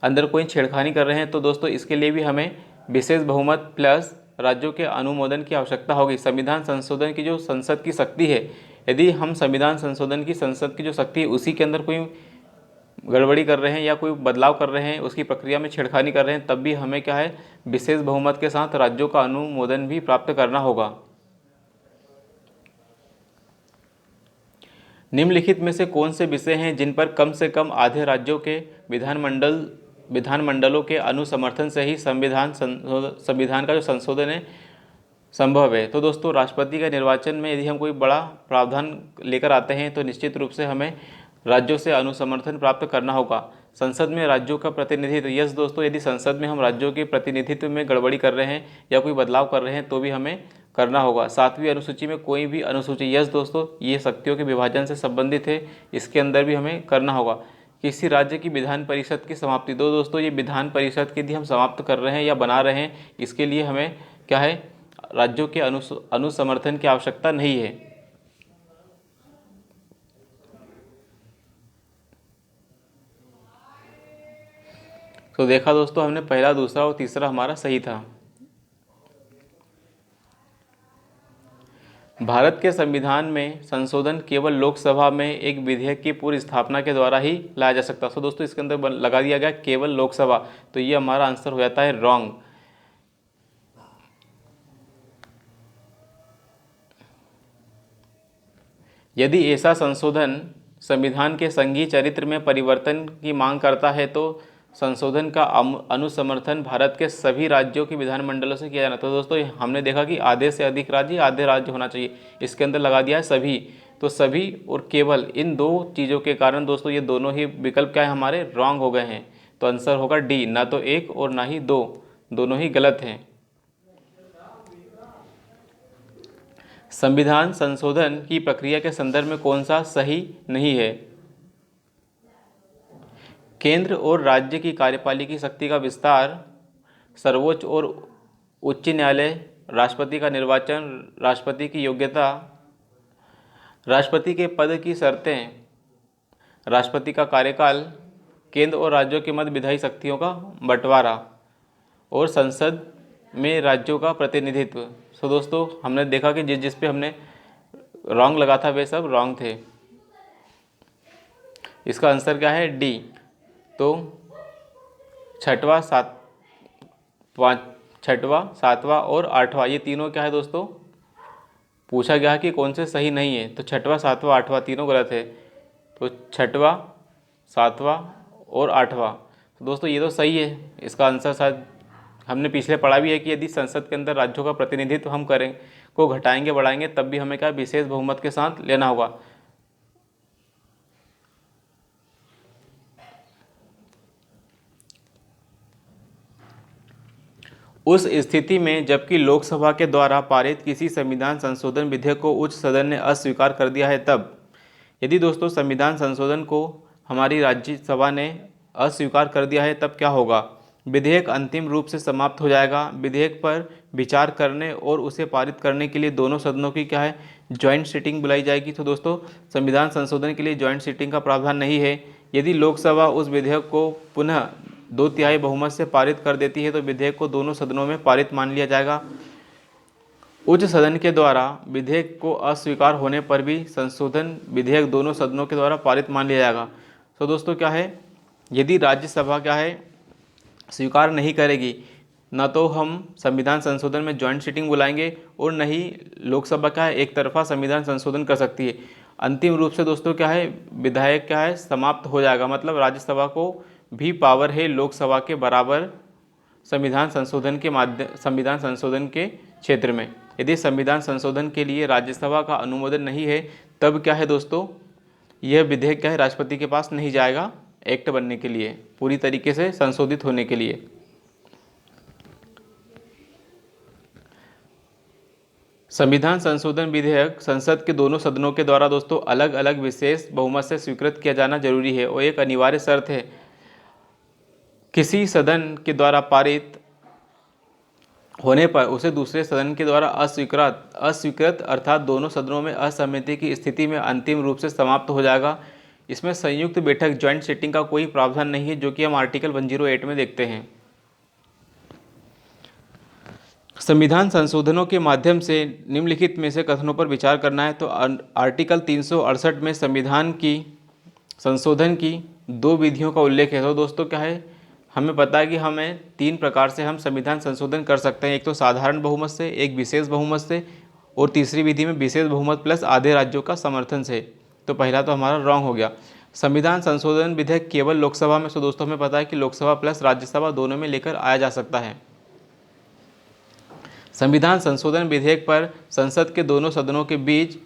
अंदर कोई छेड़खानी कर रहे हैं तो दोस्तों इसके लिए भी हमें विशेष बहुमत प्लस राज्यों के अनुमोदन की आवश्यकता होगी। संविधान संशोधन की जो संसद की शक्ति है, यदि हम संविधान संशोधन की संसद की जो शक्ति है उसी के अंदर कोई गड़बड़ी कर रहे हैं या कोई बदलाव कर रहे हैं, उसकी प्रक्रिया में छेड़खानी कर रहे हैं, तब भी हमें क्या है, विशेष बहुमत के साथ राज्यों का अनुमोदन भी प्राप्त करना होगा। निम्नलिखित में से कौन से विषय हैं जिन पर कम से कम आधे राज्यों के विधानमंडलों के अनुसमर्थन से ही संविधान का जो संशोधन है संभव है। तो दोस्तों राष्ट्रपति का निर्वाचन में यदि हम कोई बड़ा प्रावधान लेकर आते हैं तो निश्चित रूप से हमें राज्यों से अनुसमर्थन प्राप्त करना होगा। संसद में राज्यों का प्रतिनिधित्व, यस दोस्तों, यदि संसद में हम राज्यों के प्रतिनिधित्व में गड़बड़ी कर रहे हैं या कोई बदलाव कर रहे हैं तो भी हमें करना होगा। 7वीं अनुसूची में कोई भी अनुसूची, यस दोस्तों, ये शक्तियों के विभाजन से संबंधित है, इसके अंदर भी हमें करना होगा। किसी राज्य की विधान परिषद की समाप्ति, तो दोस्तों ये विधान परिषद की यदि हम समाप्त कर रहे हैं या बना रहे हैं, इसके लिए हमें क्या है, राज्यों के अनुसमर्थन की आवश्यकता नहीं है। तो देखा दोस्तों हमने पहला, दूसरा और तीसरा हमारा सही था। भारत के संविधान में संशोधन केवल लोकसभा में एक विधेयक की पूर्व स्थापना के द्वारा ही लाया जा सकता है। तो दोस्तों इसके अंदर लगा दिया गया केवल लोकसभा, तो ये हमारा आंसर हो जाता है रॉन्ग। यदि ऐसा संशोधन संविधान के संघीय चरित्र में परिवर्तन की मांग करता है तो संशोधन का अनुसमर्थन भारत के सभी राज्यों के विधानमंडलों से किया जाना। तो दोस्तों हमने देखा कि आधे से अधिक राज्य, आधे राज्य होना चाहिए, इसके अंदर लगा दिया है सभी। तो सभी और केवल, इन दो चीज़ों के कारण दोस्तों ये दोनों ही विकल्प क्या है, हमारे रॉन्ग हो गए हैं। तो आंसर होगा डी, ना तो 1 और ना ही 2, दोनों ही गलत हैं। संविधान संशोधन की प्रक्रिया के संदर्भ में कौन सा सही नहीं है। केंद्र और राज्य की कार्यपालिकी शक्ति का विस्तार, सर्वोच्च और उच्च न्यायालय, राष्ट्रपति का निर्वाचन, राष्ट्रपति की योग्यता, राष्ट्रपति के पद की शर्तें, राष्ट्रपति का कार्यकाल, केंद्र और राज्यों के मध्य विधायी शक्तियों का बंटवारा और संसद में राज्यों का प्रतिनिधित्व। तो दोस्तों हमने देखा कि जिस पे हमने रॉन्ग लगा था वे सब रॉन्ग थे। इसका आंसर क्या है, डी। तो छठवां, सातवां और आठवां, ये तीनों क्या है दोस्तों, पूछा गया है कि कौन से सही नहीं है। तो छठवां, सातवां, आठवां तीनों गलत है। तो छठवां, सातवां और आठवां, तो दोस्तों ये तो सही है। इसका आंसर शायद हमने पिछले पढ़ा भी है कि यदि संसद के अंदर राज्यों का प्रतिनिधित्व हम करें को घटाएंगे बढ़ाएंगे तब भी हमें क्या विशेष बहुमत के साथ लेना होगा। उस स्थिति में जबकि लोकसभा के द्वारा पारित किसी संविधान संशोधन विधेयक को उच्च सदन ने अस्वीकार कर दिया है तब, यदि दोस्तों संविधान संशोधन को हमारी राज्यसभा ने अस्वीकार कर दिया है तब क्या होगा, विधेयक अंतिम रूप से समाप्त हो जाएगा। विधेयक पर विचार करने और उसे पारित करने के लिए दोनों सदनों की क्या है, जॉइंट सिटिंग बुलाई जाएगी। तो दोस्तों संविधान संशोधन के लिए जॉइंट सिटिंग का प्रावधान नहीं है। यदि लोकसभा उस विधेयक को पुनः 2/3 बहुमत से पारित कर देती है तो विधेयक को दोनों सदनों में पारित मान लिया जाएगा। उच्च सदन के द्वारा विधेयक को अस्वीकार होने पर भी संशोधन विधेयक दोनों सदनों के द्वारा पारित मान लिया जाएगा। तो दोस्तों क्या है, यदि राज्यसभा क्या है स्वीकार नहीं करेगी, ना तो हम संविधान संशोधन में जॉइंट सिटिंग बुलाएंगे और न ही लोकसभा क्या है एक तरफा संविधान संशोधन कर सकती है। अंतिम रूप से दोस्तों क्या है, विधायक क्या है, समाप्त हो जाएगा। मतलब राज्यसभा को भी पावर है लोकसभा के बराबर संविधान संशोधन के क्षेत्र में। यदि संविधान संशोधन के लिए राज्यसभा का अनुमोदन नहीं है तब क्या है दोस्तों, यह विधेयक क्या है, राष्ट्रपति के पास नहीं जाएगा एक्ट बनने के लिए, पूरी तरीके से संशोधित होने के लिए। संविधान संशोधन विधेयक संसद के दोनों सदनों के द्वारा दोस्तों अलग अलग विशेष बहुमत से स्वीकृत किया जाना जरूरी है और एक अनिवार्य शर्त है। किसी सदन के द्वारा पारित होने पर उसे दूसरे सदन के द्वारा अस्वीकृत अर्थात दोनों सदनों में असहमति की स्थिति में अंतिम रूप से समाप्त हो जाएगा। इसमें संयुक्त बैठक ज्वाइंट सिटिंग का कोई प्रावधान नहीं है, जो कि हम आर्टिकल 108 में देखते हैं। संविधान संशोधनों के माध्यम से निम्नलिखित में से कथनों पर विचार करना है। तो आर्टिकल 368 में संविधान की संशोधन की दो विधियों का उल्लेख है। तो दोस्तों क्या है, हमें पता है कि हमें तीन प्रकार से हम संविधान संशोधन कर सकते हैं। एक तो साधारण बहुमत से, एक विशेष बहुमत से, और तीसरी विधि में विशेष बहुमत प्लस आधे राज्यों का समर्थन से। तो पहला तो हमारा रॉन्ग हो गया। संविधान संशोधन विधेयक केवल लोकसभा में, तो दोस्तों हमें पता है कि लोकसभा प्लस राज्यसभा दोनों में लेकर आया जा सकता है। संविधान संशोधन विधेयक पर संसद के दोनों सदनों के बीच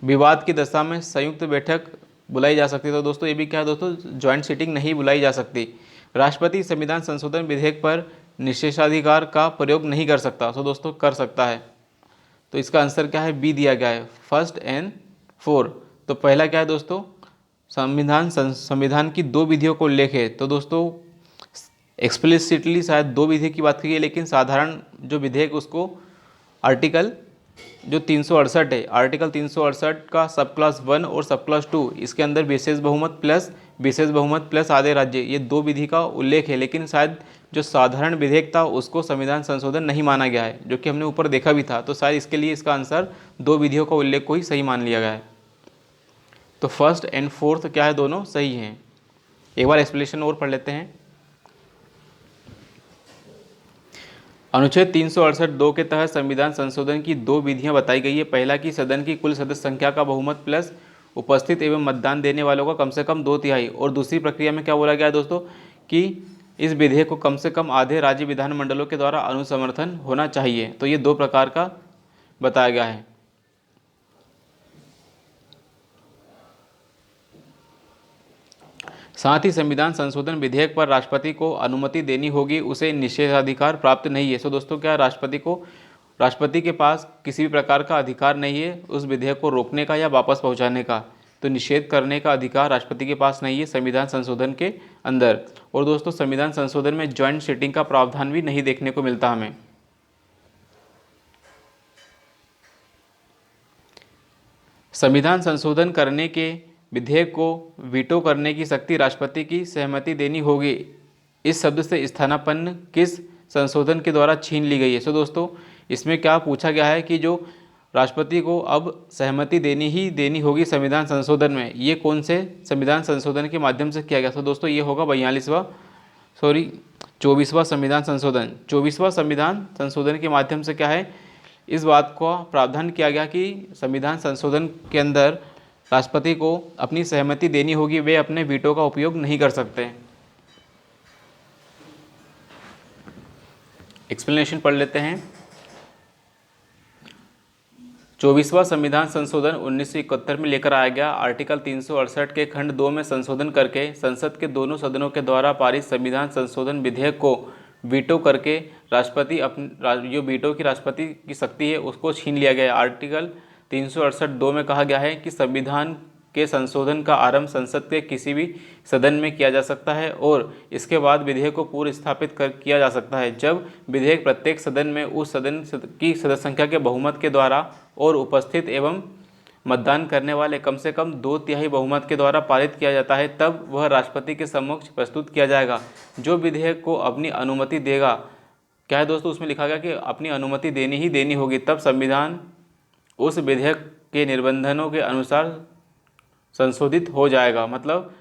विवाद की दशा में संयुक्त बैठक बुलाई जा सकती है। तो दोस्तों ये भी क्या है दोस्तों, ज्वाइंट सिटिंग नहीं बुलाई जा सकती। राष्ट्रपति संविधान संशोधन विधेयक पर निषेधाधिकार का प्रयोग नहीं कर सकता। तो दोस्तों कर सकता है। तो इसका आंसर क्या है, बी दिया गया है, फर्स्ट एंड फोर। तो पहला क्या है दोस्तों, संविधान की दो विधियों को उल्लेख है। तो दोस्तों एक्सप्लिसिटली शायद दो विधेयक की बात की है, लेकिन साधारण जो विधेयक उसको आर्टिकल जो 368 है, आर्टिकल 368 का सब क्लास 1 और सब क्लास 2, इसके अंदर विशेष बहुमत प्लस आधे राज्य, ये दो विधि का उल्लेख है। लेकिन शायद जो साधारण विधेयक था उसको संविधान संशोधन नहीं माना गया है, जो कि हमने ऊपर देखा भी था। तो शायद इसके लिए इसका आंसर दो विधियों का उल्लेख को ही सही मान लिया गया है। तो फर्स्ट एंड फोर्थ क्या है, दोनों सही हैं। एक बार एक्सप्लेनेशन और पढ़ लेते हैं। अनुच्छेद 368(2) के तहत संविधान संशोधन की दो विधियां बताई गई है। पहला कि सदन की कुल सदस्य संख्या का बहुमत प्लस उपस्थित एवं मतदान देने वालों का कम से कम 2/3, और दूसरी प्रक्रिया में क्या बोला गया है दोस्तों, कि इस विधेयक को कम से कम आधे राज्य विधानमंडलों के द्वारा अनुसमर्थन होना चाहिए। तो ये दो प्रकार का बताया गया है। साथ ही संविधान संशोधन विधेयक पर राष्ट्रपति को अनुमति देनी होगी, उसे निषेधाधिकार प्राप्त नहीं है। सो दोस्तों क्या, राष्ट्रपति के पास किसी भी प्रकार का अधिकार नहीं है उस विधेयक को रोकने का या वापस पहुंचाने का। तो निषेध करने का अधिकार राष्ट्रपति के पास नहीं है संविधान संशोधन के अंदर। और दोस्तों संविधान संशोधन में ज्वाइंट सिटिंग का प्रावधान भी नहीं देखने को मिलता हमें। संविधान संशोधन करने के विधेयक को वीटो करने की शक्ति राष्ट्रपति की सहमति देनी होगी। इस शब्द से स्थानापन्न किस संशोधन के द्वारा छीन ली गई है। सो दोस्तों इसमें क्या पूछा गया है कि जो राष्ट्रपति को अब सहमति देनी होगी संविधान संशोधन में, ये कौन से संविधान संशोधन के माध्यम से किया गया। तो दोस्तों ये होगा 24वां संविधान संशोधन। 24वां संविधान संशोधन के माध्यम से क्या है, इस बात का प्रावधान किया गया कि संविधान संशोधन के अंदर राष्ट्रपति को अपनी सहमति देनी होगी, वे अपने वीटो का उपयोग नहीं कर सकते। एक्सप्लेनेशन पढ़ लेते हैं। 24वां संविधान संशोधन 1971 में लेकर आया गया। आर्टिकल 368 के खंड 2 में संशोधन करके संसद के दोनों सदनों के द्वारा पारित संविधान संशोधन विधेयक को वीटो करके राष्ट्रपति जो वीटो की राष्ट्रपति की शक्ति है उसको छीन लिया गया है। आर्टिकल 368(2) में कहा गया है कि संविधान के संशोधन का आरंभ संसद के किसी भी सदन में किया जा सकता है और इसके बाद विधेयक को पूर्व स्थापित किया जा सकता है जब विधेयक प्रत्येक सदन में उस सदन की सदस्य संख्या के बहुमत के द्वारा और उपस्थित एवं मतदान करने वाले कम से कम 2/3 बहुमत के द्वारा पारित किया जाता है, तब वह राष्ट्रपति के समक्ष प्रस्तुत किया जाएगा। जो विधेयक को अपनी अनुमति देगा, क्या है दोस्तों, उसमें लिखा गया कि अपनी अनुमति देनी ही देनी होगी, तब संविधान उस विधेयक के निबंधनों के अनुसार संशोधित हो जाएगा। मतलब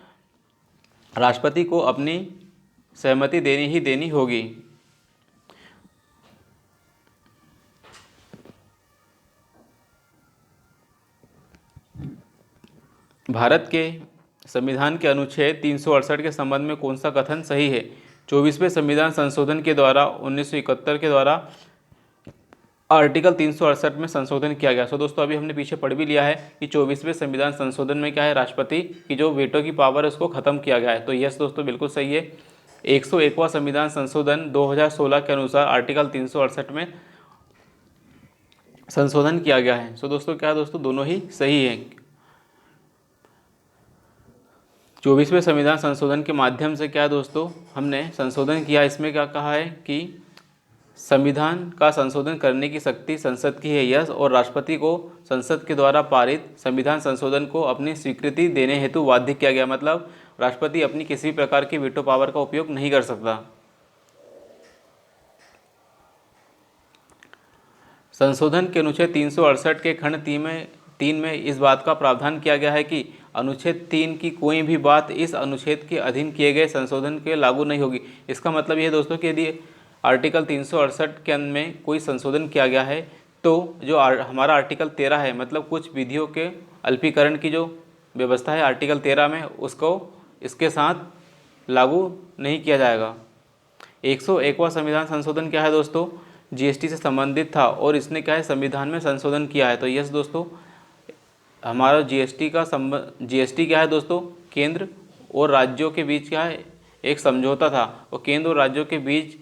राष्ट्रपति को अपनी सहमति देनी ही देनी होगी। भारत के संविधान के अनुच्छेद 368 के संबंध में कौन सा कथन सही है? 24वें संविधान संशोधन के द्वारा 1971 के द्वारा आर्टिकल 368 में संशोधन किया गया। सो दोस्तों अभी हमने पीछे पढ़ भी लिया है कि 24वें संविधान संशोधन में क्या है, राष्ट्रपति की जो वेटो की पावर है उसको खत्म किया गया है। तो यस दोस्तों बिल्कुल सही है। 101वां संविधान संशोधन 2016 के अनुसार आर्टिकल 368 में संशोधन किया गया है। सो दोस्तों क्या है दोस्तों, दोनों ही सही है। 24वें संविधान संशोधन के माध्यम से क्या दोस्तों हमने संशोधन किया, इसमें क्या कहा है कि संविधान का संशोधन करने की शक्ति संसद की है, यस, और राष्ट्रपति को संसद के द्वारा पारित संविधान संशोधन को अपनी स्वीकृति देने हेतु बाध्य किया गया। मतलब राष्ट्रपति अपनी किसी भी प्रकार की वीटो पावर का उपयोग नहीं कर सकता। संशोधन के अनुच्छेद 368 के खंड 3 में इस बात का प्रावधान किया गया है कि अनुच्छेद 3 की कोई भी बात इस अनुच्छेद के अधीन किए गए संशोधन के लागू नहीं होगी। इसका मतलब यह दोस्तों कि यदि आर्टिकल 368 के अंदर में कोई संशोधन किया गया है तो जो हमारा आर्टिकल 13 है, मतलब कुछ विधियों के अल्पीकरण की जो व्यवस्था है आर्टिकल 13 में, उसको इसके साथ लागू नहीं किया जाएगा। 101वां संविधान संशोधन क्या है दोस्तों, जीएसटी से संबंधित था और इसने क्या है संविधान में संशोधन किया है। तो यस दोस्तों हमारा जीएसटी क्या है दोस्तों, केंद्र और राज्यों के बीच क्या है एक समझौता था, और केंद्र और राज्यों के बीच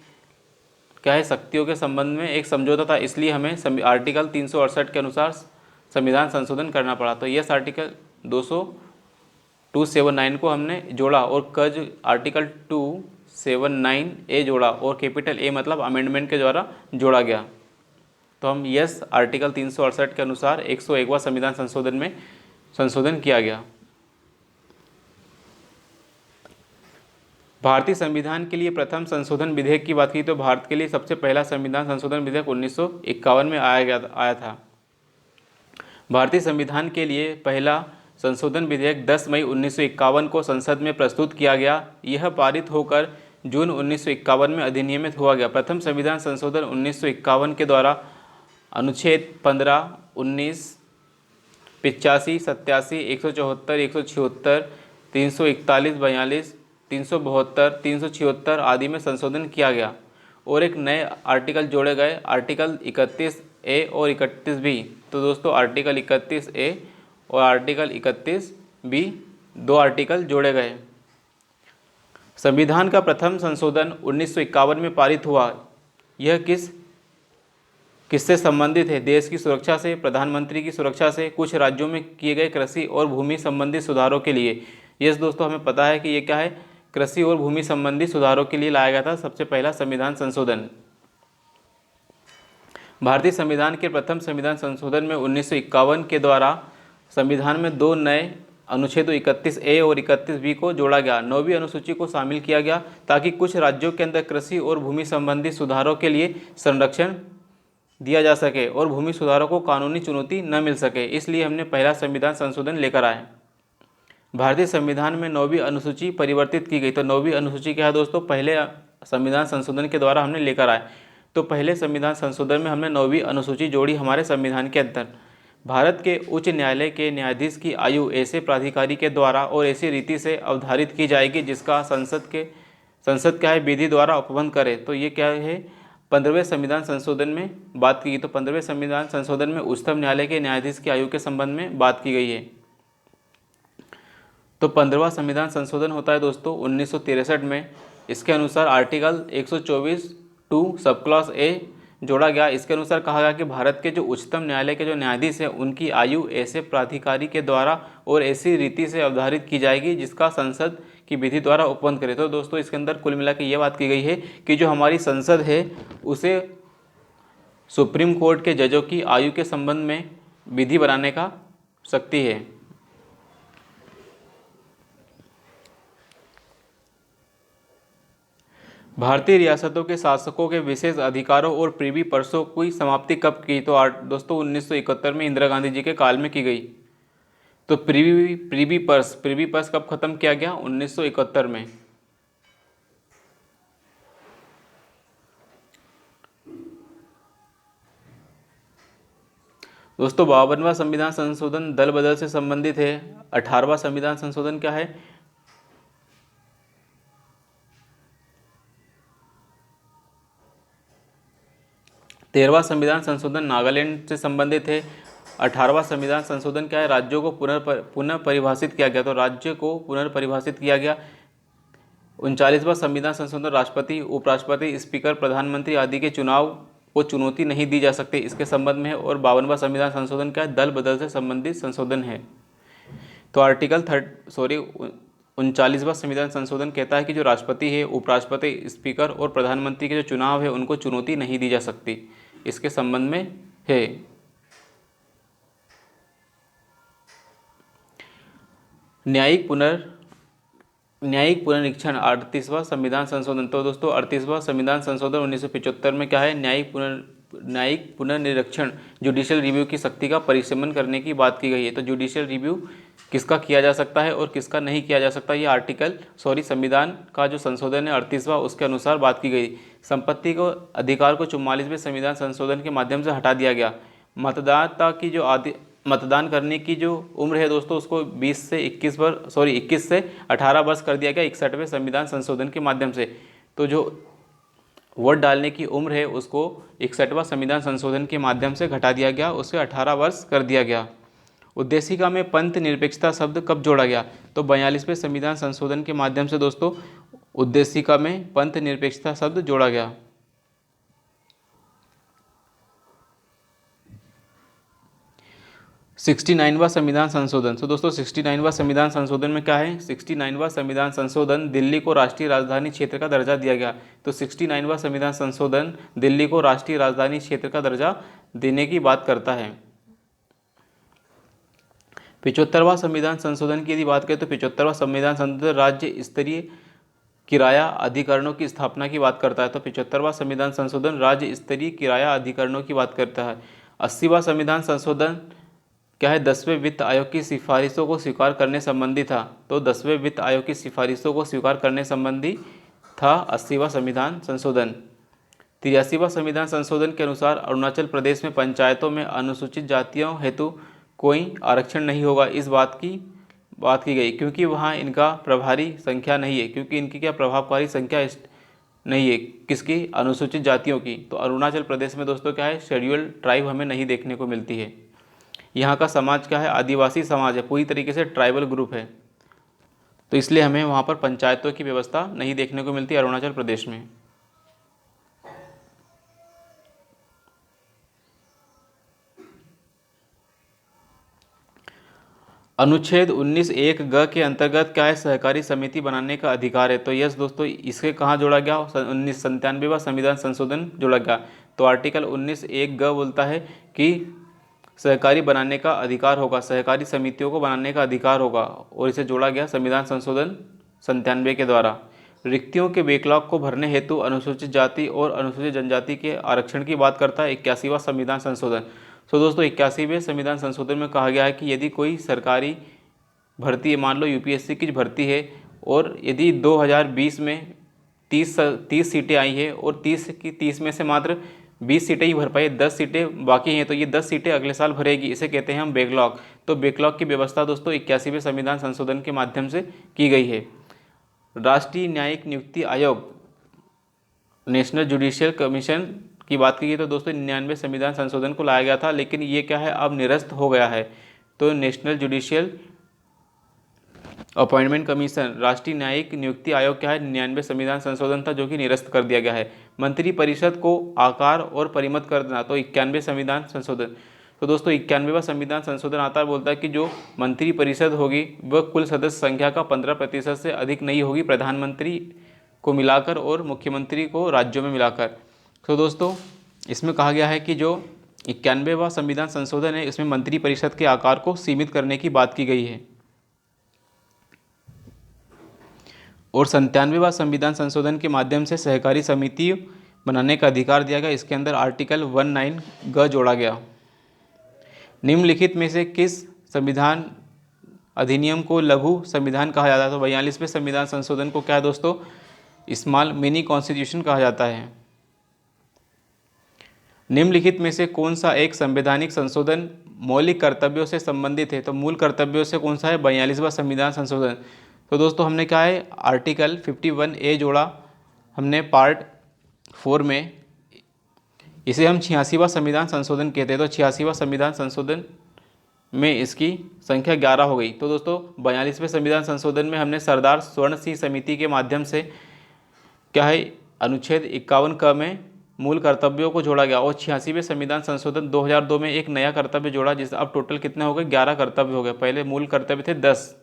क्या है शक्तियों के संबंध में एक समझौता था, इसलिए हमें आर्टिकल 368 के अनुसार संविधान संशोधन करना पड़ा। तो यस आर्टिकल 279 को हमने जोड़ा और कज आर्टिकल 279A जोड़ा और कैपिटल ए मतलब अमेंडमेंट के द्वारा जोड़ा गया। तो हम यस आर्टिकल 368 के अनुसार 101वां संविधान संशोधन में संशोधन किया गया। भारतीय संविधान के लिए प्रथम संशोधन विधेयक की बात की तो भारत के लिए सबसे पहला संविधान संशोधन विधेयक 1951 में आया था। भारतीय संविधान के लिए पहला संशोधन विधेयक 10 मई 1951 को संसद में प्रस्तुत किया गया। यह पारित होकर जून 1951 में अधिनियमित हुआ गया। प्रथम संविधान संशोधन 1951 के द्वारा अनुच्छेद 15, 19, 85, 87, 174, 176, 341, 42, 372, 376 आदि में संशोधन किया गया और एक नए आर्टिकल जोड़े गए, आर्टिकल 31A और 31B। तो दोस्तों आर्टिकल 31A और आर्टिकल 31B दो आर्टिकल जोड़े गए। संविधान का प्रथम संशोधन 1951 में पारित हुआ। यह किससे संबंधित है? देश की सुरक्षा से, प्रधानमंत्री की सुरक्षा से, कुछ राज्यों में किए गए कृषि और भूमि संबंधी सुधारों के लिए। यस दोस्तों हमें पता है कि ये क्या है, कृषि और भूमि संबंधी सुधारों के लिए लाया गया था सबसे पहला संविधान संशोधन। भारतीय संविधान के प्रथम संविधान संशोधन में 1951 के द्वारा संविधान में दो नए अनुच्छेदों 31A और 31B को जोड़ा गया। 9वीं अनुसूची को शामिल किया गया ताकि कुछ राज्यों के अंदर कृषि और भूमि संबंधी सुधारों के लिए संरक्षण दिया जा सके और भूमि सुधारों को कानूनी चुनौती न मिल सके, इसलिए हमने पहला संविधान संशोधन लेकर आए। भारतीय संविधान में 9वीं अनुसूची परिवर्तित की गई। तो 9वीं अनुसूची क्या है दोस्तों, पहले संविधान संशोधन के द्वारा हमने लेकर आए। तो पहले संविधान संशोधन में हमने 9वीं अनुसूची जोड़ी हमारे संविधान के अंदर। भारत के उच्च न्यायालय के न्यायाधीश की आयु ऐसे प्राधिकारी के द्वारा और ऐसी रीति से अवधारित की जाएगी जिसका संसद क्या है विधि द्वारा उपबंध करे। तो ये क्या है 15वें संविधान संशोधन में बात की गई। तो 15वें संविधान संशोधन में उच्चतम न्यायालय के न्यायाधीश की आयु के संबंध में बात की गई है। तो 15वां संविधान संशोधन होता है दोस्तों 1963 में। इसके अनुसार आर्टिकल 124(2) सब क्लॉज ए जोड़ा गया। इसके अनुसार कहा गया कि भारत के जो उच्चतम न्यायालय के जो न्यायाधीश हैं उनकी आयु ऐसे प्राधिकारी के द्वारा और ऐसी रीति से अवधारित की जाएगी जिसका संसद की विधि द्वारा उपबंध करे। तो दोस्तों इसके अंदर कुल मिला के ये बात की गई है कि जो हमारी संसद है उसे सुप्रीम कोर्ट के जजों की आयु के संबंध में विधि बनाने का शक्ति है। भारतीय रियासतों के शासकों के विशेष अधिकारों और प्रिवी पर्सों की समाप्ति कब की? तो दोस्तों 1971 में इंदिरा गांधी जी के काल में की गई। तो प्रिवी पर्स कब खत्म किया गया? 1971 में। दोस्तों 52वां संविधान संशोधन दल बदल से संबंधित है। 18वां संविधान संशोधन क्या है? 13वां संविधान संशोधन नागालैंड से संबंधित है। 18वां संविधान संशोधन क्या है? राज्यों को पुनः परिभाषित किया गया, तो राज्य को पुनर्परिभाषित किया गया। 39वां संविधान संशोधन राष्ट्रपति, उपराष्ट्रपति, स्पीकर, प्रधानमंत्री आदि के चुनाव को चुनौती नहीं दी जा सकती, इसके संबंध में है। और 52वां संविधान संशोधन क्या है? दल बदल से संबंधित संशोधन है। तो 39वां संविधान संशोधन कहता है कि जो राष्ट्रपति है, उपराष्ट्रपति, स्पीकर और प्रधानमंत्री के जो चुनाव है उनको चुनौती नहीं दी जा सकती, इसके संबंध में है। न्यायिक पुनरीक्षण 38वां संविधान संशोधन। तो दोस्तों 38वां संविधान संशोधन 1975 में क्या है? न्यायिक पुनर्निरीक्षण, जुडिशियल रिव्यू की शक्ति का परिसीमन करने की बात की गई है। तो जुडिशियल रिव्यू किसका किया जा सकता है और किसका नहीं किया जा सकता, ये संविधान का जो संशोधन है 38वां, उसके अनुसार बात की गई। संपत्ति को अधिकार को 44वें संविधान संशोधन के माध्यम से हटा दिया गया। मतदान करने की जो उम्र है दोस्तों, उसको 21 से 18 वर्ष कर दिया गया 61वें संविधान संशोधन के माध्यम से। तो जो वोट डालने की उम्र है उसको 61वां संविधान संशोधन के माध्यम से घटा दिया गया, उसे 18 वर्ष कर दिया गया। उद्देशिका में पंथ निरपेक्षता शब्द कब जोड़ा गया? तो 42वें संविधान संशोधन के माध्यम से दोस्तों उद्देशिका में पंथ निरपेक्षता शब्द जोड़ा गया। 69वां संविधान संशोधन। तो दोस्तों 69वां संविधान संशोधन में क्या है? 69वां संविधान संशोधन दिल्ली को राष्ट्रीय राजधानी क्षेत्र का दर्जा दिया गया। तो 69वां संविधान संशोधन दिल्ली को राष्ट्रीय राजधानी क्षेत्र का दर्जा देने की बात करता है। 75वां संविधान संशोधन की यदि बात करें तो 75वां संविधान संशोधन राज्य स्तरीय किराया अधिकरणों की स्थापना की बात करता है। तो 75वां संविधान संशोधन राज्य स्तरीय किराया अधिकरणों की बात करता है। 80वां संविधान संशोधन क्या है? 10वें वित्त आयोग की सिफारिशों को स्वीकार करने संबंधी था। तो 10वें वित्त आयोग की सिफारिशों को स्वीकार करने संबंधी था 80वां संविधान संशोधन। 83वां संविधान संशोधन के अनुसार अरुणाचल प्रदेश में पंचायतों में अनुसूचित जातियों हेतु कोई आरक्षण नहीं होगा, इस बात की गई, क्योंकि वहाँ इनका प्रभारी संख्या नहीं है, क्योंकि इनकी क्या प्रभावकारी संख्या नहीं है, किसकी? अनुसूचित जातियों की। तो अरुणाचल प्रदेश में दोस्तों क्या है? शेड्यूल्ड ट्राइब हमें नहीं देखने को मिलती है। यहाँ का समाज क्या है? आदिवासी समाज है, पूरी तरीके से ट्राइबल ग्रुप है, तो इसलिए हमें वहाँ पर पंचायतों की व्यवस्था नहीं देखने को मिलती अरुणाचल प्रदेश में। अनुच्छेद 19(1) ग के अंतर्गत क्या है? सहकारी समिति बनाने का अधिकार है। तो यस दोस्तों, इसके कहाँ जोड़ा गया? 1997वां संविधान संशोधन जोड़ा गया। तो आर्टिकल 19(1) ग बोलता है कि सहकारी बनाने का अधिकार होगा, सहकारी समितियों को बनाने का अधिकार होगा, और इसे जोड़ा गया संविधान संशोधन 97 के द्वारा। रिक्तियों के बैकलॉग को भरने हेतु अनुसूचित जाति और अनुसूचित जनजाति के आरक्षण की बात करता है 81वां संविधान संशोधन। तो दोस्तों 81वें संविधान संशोधन में कहा गया है कि यदि कोई सरकारी भर्ती, मान लो यूपीएससी की भर्ती है, और यदि 2020 में 30 सीटें आई है और 30 में से मात्र 20 सीटें ही भर पाई, 10 सीटें बाकी हैं, तो ये 10 सीटें अगले साल भरेगी, इसे कहते हैं हम बैकलॉग। तो बैकलॉग की व्यवस्था दोस्तों 81वें संविधान संशोधन के माध्यम से की गई है। राष्ट्रीय न्यायिक नियुक्ति आयोग, नेशनल जुडिशियल कमीशन की बात की गई तो दोस्तों 99वें संविधान संशोधन को लाया गया था, लेकिन ये क्या है? अब निरस्त हो गया है। तो नेशनल जुडिशियल अपॉइंटमेंट कमीशन, राष्ट्रीय न्यायिक नियुक्ति आयोग क्या है? 99वें संविधान संशोधन था, जो कि निरस्त कर दिया गया है। मंत्री परिषद को आकार और परिमित कर देना, तो 91वें संविधान संशोधन। तो दोस्तों 91वां संविधान संशोधन आता है, बोलता है कि जो मंत्री परिषद होगी वह कुल सदस्य संख्या का 15% से अधिक नहीं होगी, प्रधानमंत्री को मिलाकर और मुख्यमंत्री को राज्यों में मिलाकर। तो दोस्तों इसमें कहा गया है कि जो 91वां संविधान संशोधन है, इसमें मंत्री परिषद के आकार को सीमित करने की बात की गई है। और 97वां संविधान संशोधन के माध्यम से सहकारी समिति बनाने का अधिकार दिया गया। इसके अंदर आर्टिकल 19 ग जोड़ा गया। निम्नलिखित में से किस संविधान अधिनियम को लघु संविधान कहा जाता है? तो 42वें संविधान संशोधन को क्या है दोस्तों? स्मॉल मिनी कॉन्स्टिट्यूशन कहा जाता है। निम्नलिखित में से कौन सा एक संवैधानिक संशोधन मौलिक कर्तव्यों से संबंधित है? तो मूल कर्तव्यों से कौन सा है? 42वां संविधान संशोधन। तो दोस्तों हमने क्या है, आर्टिकल 51A जोड़ा हमने पार्ट 4 में, इसे हम 86वां संविधान संशोधन कहते हैं। तो 86वां संविधान संशोधन में इसकी संख्या 11 हो गई। तो दोस्तों 42वें संविधान संशोधन में हमने सरदार स्वर्ण सिंह समिति के माध्यम से क्या है, अनुच्छेद 51 क में मूल कर्तव्यों को जोड़ा गया, और 86वें संविधान संशोधन 2002 में एक नया कर्तव्य जोड़ा, जिस अब टोटल कितने हो गए, 11 कर्तव्य हो गए। पहले मूल कर्तव्य थे 10।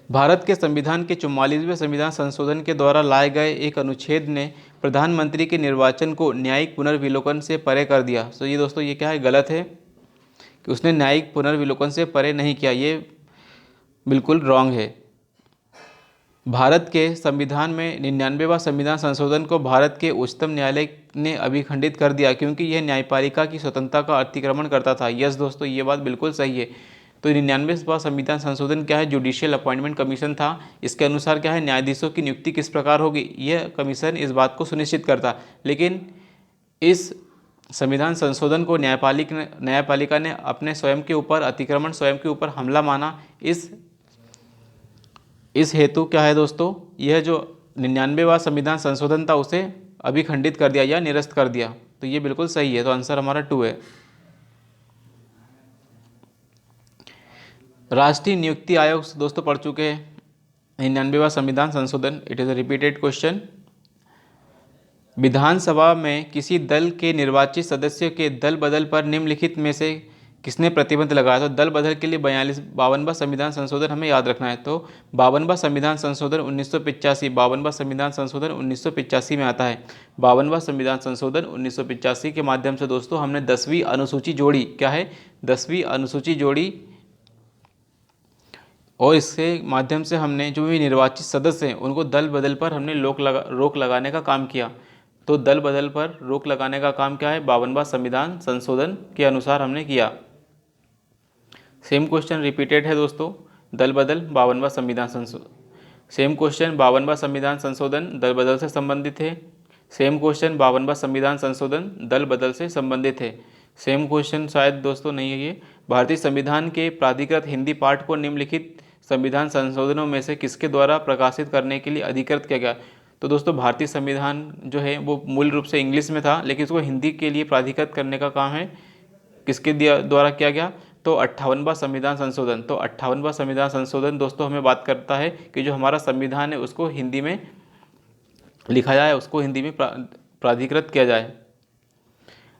भारत के संविधान के 44वें संविधान संशोधन के द्वारा लाए गए एक अनुच्छेद ने प्रधानमंत्री के निर्वाचन को न्यायिक पुनर्विलोकन से परे कर दिया। तो ये दोस्तों ये क्या है, गलत है कि उसने न्यायिक पुनर्विलोकन से परे नहीं किया, ये बिल्कुल रॉन्ग है। भारत के संविधान में 99वां संविधान संशोधन को भारत के उच्चतम न्यायालय ने अभिखंडित कर दिया, क्योंकि यह न्यायपालिका की स्वतंत्रता का अतिक्रमण करता था। यस दोस्तों, ये बात बिल्कुल सही है। तो 99वां संविधान संशोधन क्या है, जुडिशियल अपॉइंटमेंट कमीशन था। इसके अनुसार क्या है, न्यायाधीशों की नियुक्ति किस प्रकार होगी, यह कमीशन इस बात को सुनिश्चित करता। लेकिन इस संविधान संशोधन को न्यायपालिका ने अपने स्वयं के ऊपर अतिक्रमण, स्वयं के ऊपर हमला माना। इस हेतु क्या है दोस्तों, यह जो 99वां संविधान संशोधन था उसे अभिखंडित कर दिया या निरस्त कर दिया। तो ये बिल्कुल सही है। तो आंसर हमारा 2 है। राष्ट्रीय नियुक्ति आयोग दोस्तों पढ़ चुके हैं 99वां संविधान संशोधन, it is a repeated question. विधानसभा में किसी दल के निर्वाचित सदस्यों के दल बदल पर निम्नलिखित में से किसने प्रतिबंध लगाया? तो दल बदल के लिए 52वां संविधान संशोधन हमें याद रखना है। तो 52वां संविधान संशोधन 1985, 52वां संविधान संशोधन 1985 में आता है। 52वां संविधान संशोधन 1985 के माध्यम से दोस्तों हमने 10वीं अनुसूची जोड़ी। क्या है, 10वीं अनुसूची जोड़ी, और इसके माध्यम से हमने जो भी निर्वाचित सदस्य हैं उनको दल बदल पर हमने रोक लगाने का काम किया। तो दल बदल पर रोक लगाने का काम क्या है, 52वां संविधान संशोधन के अनुसार हमने किया। सेम क्वेश्चन रिपीटेड है दोस्तों, दल बदल 52वां संविधान संशोधन। सेम क्वेश्चन 52वां संविधान संशोधन दल बदल से संबंधित है। सेम क्वेश्चन 52वां संविधान संशोधन दल बदल से संबंधित है। सेम क्वेश्चन शायद दोस्तों नहीं है ये। भारतीय संविधान के प्राधिकृत हिंदी पाठ को निम्नलिखित संविधान संशोधनों में से किसके द्वारा प्रकाशित करने के लिए अधिकृत किया गया? तो दोस्तों भारतीय संविधान जो है वो मूल रूप से इंग्लिश में था, लेकिन इसको हिंदी के लिए प्राधिकृत करने का काम है किसके द्वारा किया गया? तो 58वां संविधान संशोधन। तो 58वां संविधान संशोधन दोस्तों हमें बात करता है कि जो हमारा संविधान है उसको हिंदी में लिखा जाए, उसको हिंदी में प्राधिकृत किया जाए।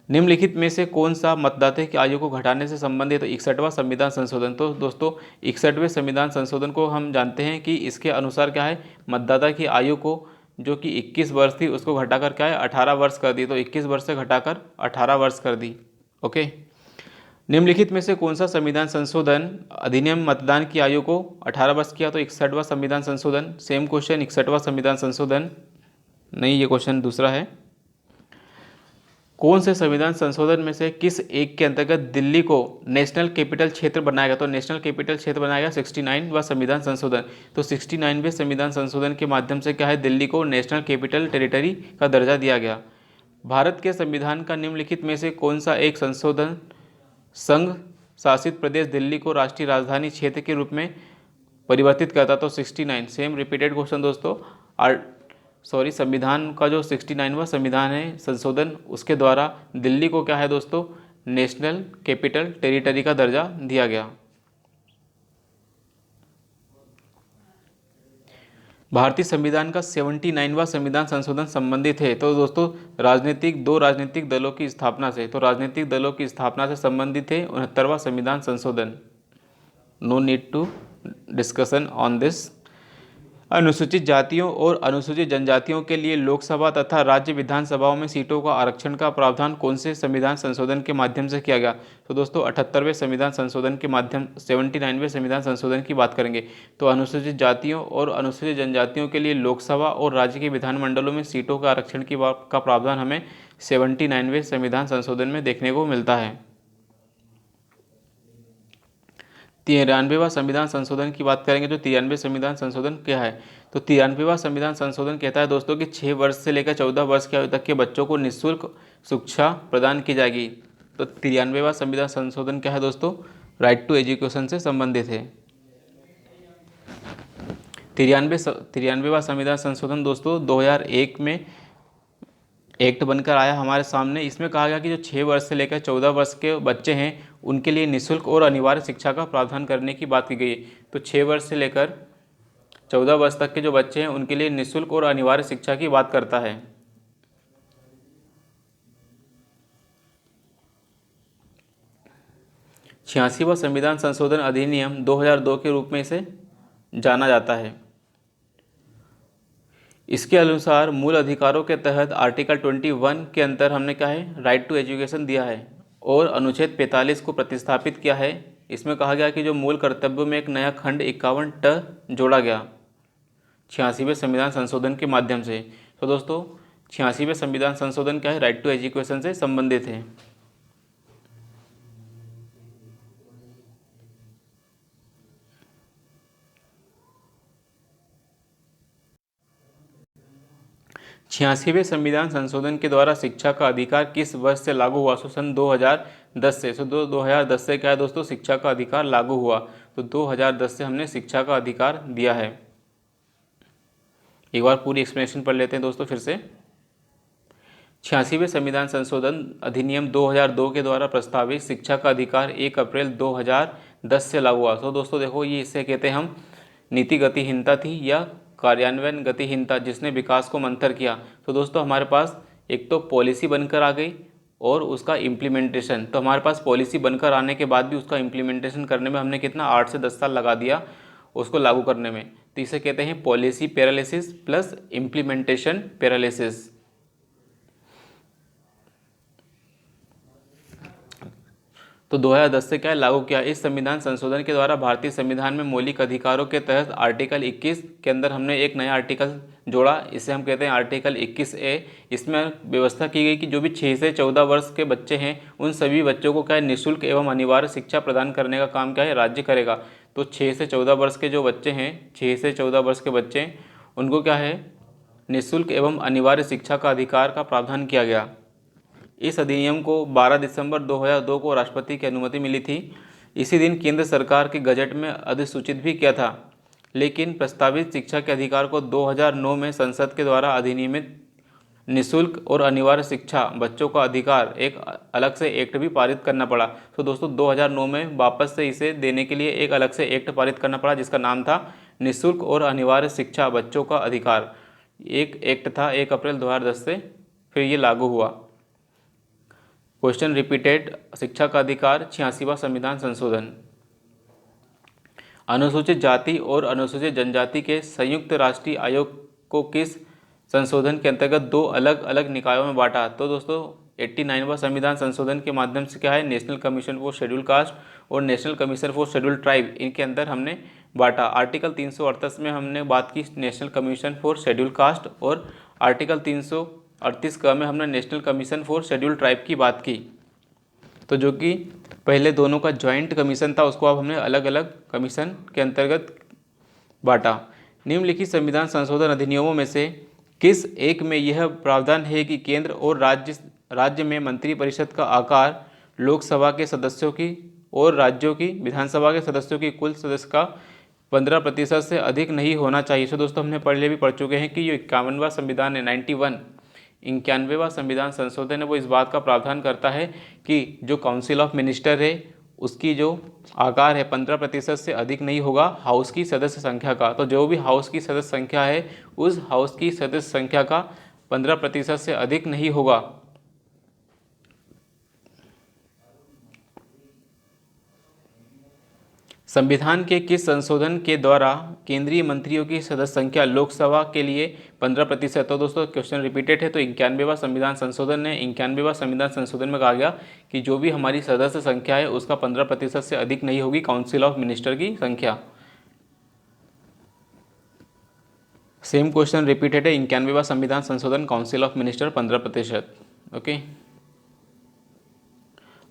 निम्नलिखित में से कौन सा मतदाता की आयु को घटाने से संबंधित? तो 61वां संविधान संशोधन। तो दोस्तों 61वें संविधान संशोधन को हम जानते हैं कि इसके अनुसार क्या है, मतदाता की आयु को जो कि 21 वर्ष थी उसको घटाकर क्या है 18 वर्ष कर दी। तो 21 वर्ष से घटाकर 18 वर्ष कर दी। ओके। निम्नलिखित में से कौन सा संविधान संशोधन अधिनियम मतदान की आयु को 18 वर्ष किया? तो 61वां संविधान संशोधन। सेम क्वेश्चन 61वां संविधान संशोधन नहीं, ये क्वेश्चन दूसरा है। कौन से संविधान संशोधन में से किस एक के अंतर्गत दिल्ली को नेशनल कैपिटल क्षेत्र बनाया गया? तो नेशनल कैपिटल क्षेत्र बनाया गया 69वां संविधान संशोधन। तो 69वें संविधान संशोधन के माध्यम से क्या है, दिल्ली को नेशनल कैपिटल टेरिटरी का दर्जा दिया गया। भारत के संविधान का निम्नलिखित में से कौन सा एक संशोधन संघ शासित प्रदेश दिल्ली को राष्ट्रीय राजधानी क्षेत्र के रूप में परिवर्तित करता? तो 69। सेम रिपीटेड क्वेश्चन दोस्तों। संविधान का जो 69वां संविधान है संशोधन, उसके द्वारा दिल्ली को क्या है दोस्तों, नेशनल कैपिटल टेरिटरी का दर्जा दिया गया। भारतीय संविधान का 79वां संविधान संशोधन संबंधित है। तो दोस्तों दो राजनीतिक दलों की स्थापना से, तो राजनीतिक दलों की स्थापना से संबंधित है 69वां संविधान संशोधन। No need to discussion on this. अनुसूचित जातियों और अनुसूचित जनजातियों के लिए लोकसभा तथा राज्य विधानसभाओं में सीटों का आरक्षण का प्रावधान कौन से संविधान संशोधन के माध्यम से किया गया? तो दोस्तों 78वें संविधान संशोधन के माध्यम 79वें संविधान संशोधन की बात करेंगे। तो अनुसूचित जातियों और अनुसूचित जनजातियों के लिए लोकसभा और राज्य के विधानमंडलों में सीटों का आरक्षण का प्रावधान हमें 79वें संविधान संशोधन में देखने को मिलता है। 93वां संविधान संशोधन की बात करेंगे तो 93 संविधान संशोधन क्या है। तो 93वां संविधान संशोधन कहता है दोस्तों कि 6 वर्ष से लेकर 14 वर्ष की आयु तक के बच्चों को निःशुल्क शिक्षा प्रदान की जाएगी। तो 93वां संविधान संशोधन क्या है दोस्तों, राइट टू एजुकेशन से संबंधित है। 93वां संविधान संशोधन दोस्तों 2001 में एक्ट बनकर आया हमारे सामने। इसमें कहा गया कि जो 6 वर्ष से लेकर 14 वर्ष के बच्चे हैं उनके लिए निःशुल्क और अनिवार्य शिक्षा का प्रावधान करने की बात की गई है। तो 6 वर्ष से लेकर 14 वर्ष तक के जो बच्चे हैं उनके लिए निःशुल्क और अनिवार्य शिक्षा की बात करता है। छियासीवां संविधान संशोधन अधिनियम 2002 के रूप में इसे जाना जाता है। इसके अनुसार मूल अधिकारों के तहत आर्टिकल 21 के अंतर हमने क्या है, राइट टू एजुकेशन दिया है और अनुच्छेद 45 को प्रतिस्थापित किया है। इसमें कहा गया कि जो मूल कर्तव्यों में एक नया खंड 51 ट जोड़ा गया 86वें संविधान संशोधन के माध्यम से। तो दोस्तों 86वें संविधान संशोधन क्या है, राइट टू एजुकेशन से संबंधित है। छियासीवें संविधान संशोधन के द्वारा शिक्षा का अधिकार किस वर्ष से लागू हुआ। तो सन 2010 से। 2010 से क्या है दोस्तों, शिक्षा का अधिकार लागू हुआ। तो 2010 से हमने शिक्षा का अधिकार दिया है। एक बार पूरी एक्सप्लेनेशन पढ़ लेते हैं दोस्तों फिर से। 86वें संविधान संशोधन अधिनियम 2002 के द्वारा प्रस्तावित शिक्षा का अधिकार 1 अप्रैल 2010 से लागू हुआ। तो दोस्तों देखो, ये इसे कहते हैं हम नीति गतिहीनता थी या कार्यान्वयन गतिहीनता जिसने विकास को मंथर किया। तो दोस्तों हमारे पास एक तो पॉलिसी बनकर आ गई और उसका इम्प्लीमेंटेशन। तो हमारे पास पॉलिसी बनकर आने के बाद भी उसका इम्प्लीमेंटेशन करने में हमने कितना 8 से 10 साल लगा दिया उसको लागू करने में। तो इसे कहते हैं policy paralysis plus implementation paralysis. तो 2010 से क्या है, लागू किया। इस संविधान संशोधन के द्वारा भारतीय संविधान में मौलिक अधिकारों के तहत आर्टिकल 21 के अंदर हमने एक नया आर्टिकल जोड़ा, इसे हम कहते हैं आर्टिकल 21A। इसमें व्यवस्था की गई कि जो भी 6 से 14 वर्ष के बच्चे हैं उन सभी बच्चों को क्या है, निःशुल्क एवं अनिवार्य शिक्षा प्रदान करने का काम क्या है, राज्य करेगा। तो 6 से 14 वर्ष के जो बच्चे हैं, 6 से 14 वर्ष के बच्चे, उनको क्या है, निःशुल्क एवं अनिवार्य शिक्षा का अधिकार का प्रावधान किया गया। इस अधिनियम को 12 दिसंबर 2002 को राष्ट्रपति की अनुमति मिली थी। इसी दिन केंद्र सरकार के गजट में अधिसूचित भी किया था, लेकिन प्रस्तावित शिक्षा के अधिकार को 2009 में संसद के द्वारा अधिनियमित निःशुल्क और अनिवार्य शिक्षा बच्चों का अधिकार एक अलग से एक्ट भी पारित करना पड़ा। तो दोस्तों 2009 में वापस से इसे देने के लिए एक अलग से एक्ट पारित करना पड़ा जिसका नाम था निःशुल्क और अनिवार्य शिक्षा बच्चों का अधिकार। एक एक्ट था 1 अप्रैल 2010 से, फिर ये लागू हुआ। क्वेश्चन रिपीटेड, शिक्षा का अधिकार 86वां संविधान संशोधन। अनुसूचित जाति और अनुसूचित जनजाति के संयुक्त राष्ट्रीय आयोग को किस संशोधन के अंतर्गत 2 अलग अलग निकायों में बांटा। तो दोस्तों 89वां संविधान संशोधन के माध्यम से क्या है, National Commission for Schedule Caste और National Commission for Schedule Tribe, इनके अंदर हमने बांटा। आर्टिकल 338 में हमने बात की national Commission for Schedule Caste और आर्टिकल 338 का में हमने national Commission for Schedule tribe की बात की। तो जो कि पहले दोनों का जॉइंट कमीशन था उसको अब हमने अलग अलग कमीशन के अंतर्गत बांटा। निम्नलिखित संविधान संशोधन अधिनियमों में से किस एक में यह प्रावधान है कि केंद्र और राज्य में मंत्रिपरिषद का आकार लोकसभा के सदस्यों की और राज्यों की विधानसभा के सदस्यों की कुल सदस्य का 15% से अधिक नहीं होना चाहिए। तो दोस्तों हमने पहले भी पढ़ चुके हैं कि ये 51वां संविधान है, 91वां संविधान संशोधन है, वो इस बात का प्रावधान करता है कि जो काउंसिल ऑफ मिनिस्टर है उसकी जो आकार है 15% से अधिक नहीं होगा हाउस की सदस्य संख्या का। तो जो भी हाउस की सदस्य संख्या है उस हाउस की सदस्य संख्या का 15% से अधिक नहीं होगा। संविधान के किस संशोधन के द्वारा केंद्रीय मंत्रियों की सदस्य संख्या लोकसभा के लिए 15%। तो दोस्तों क्वेश्चन रिपीटेड है। तो 91वां संविधान संशोधन ने 91वां संविधान संशोधन में कहा गया कि जो भी हमारी सदस्य संख्या है उसका 15% से अधिक नहीं होगी काउंसिल ऑफ मिनिस्टर की संख्या। सेम क्वेश्चन रिपीटेड है, 91वां संविधान संशोधन काउंसिल ऑफ मिनिस्टर 15%। ओके,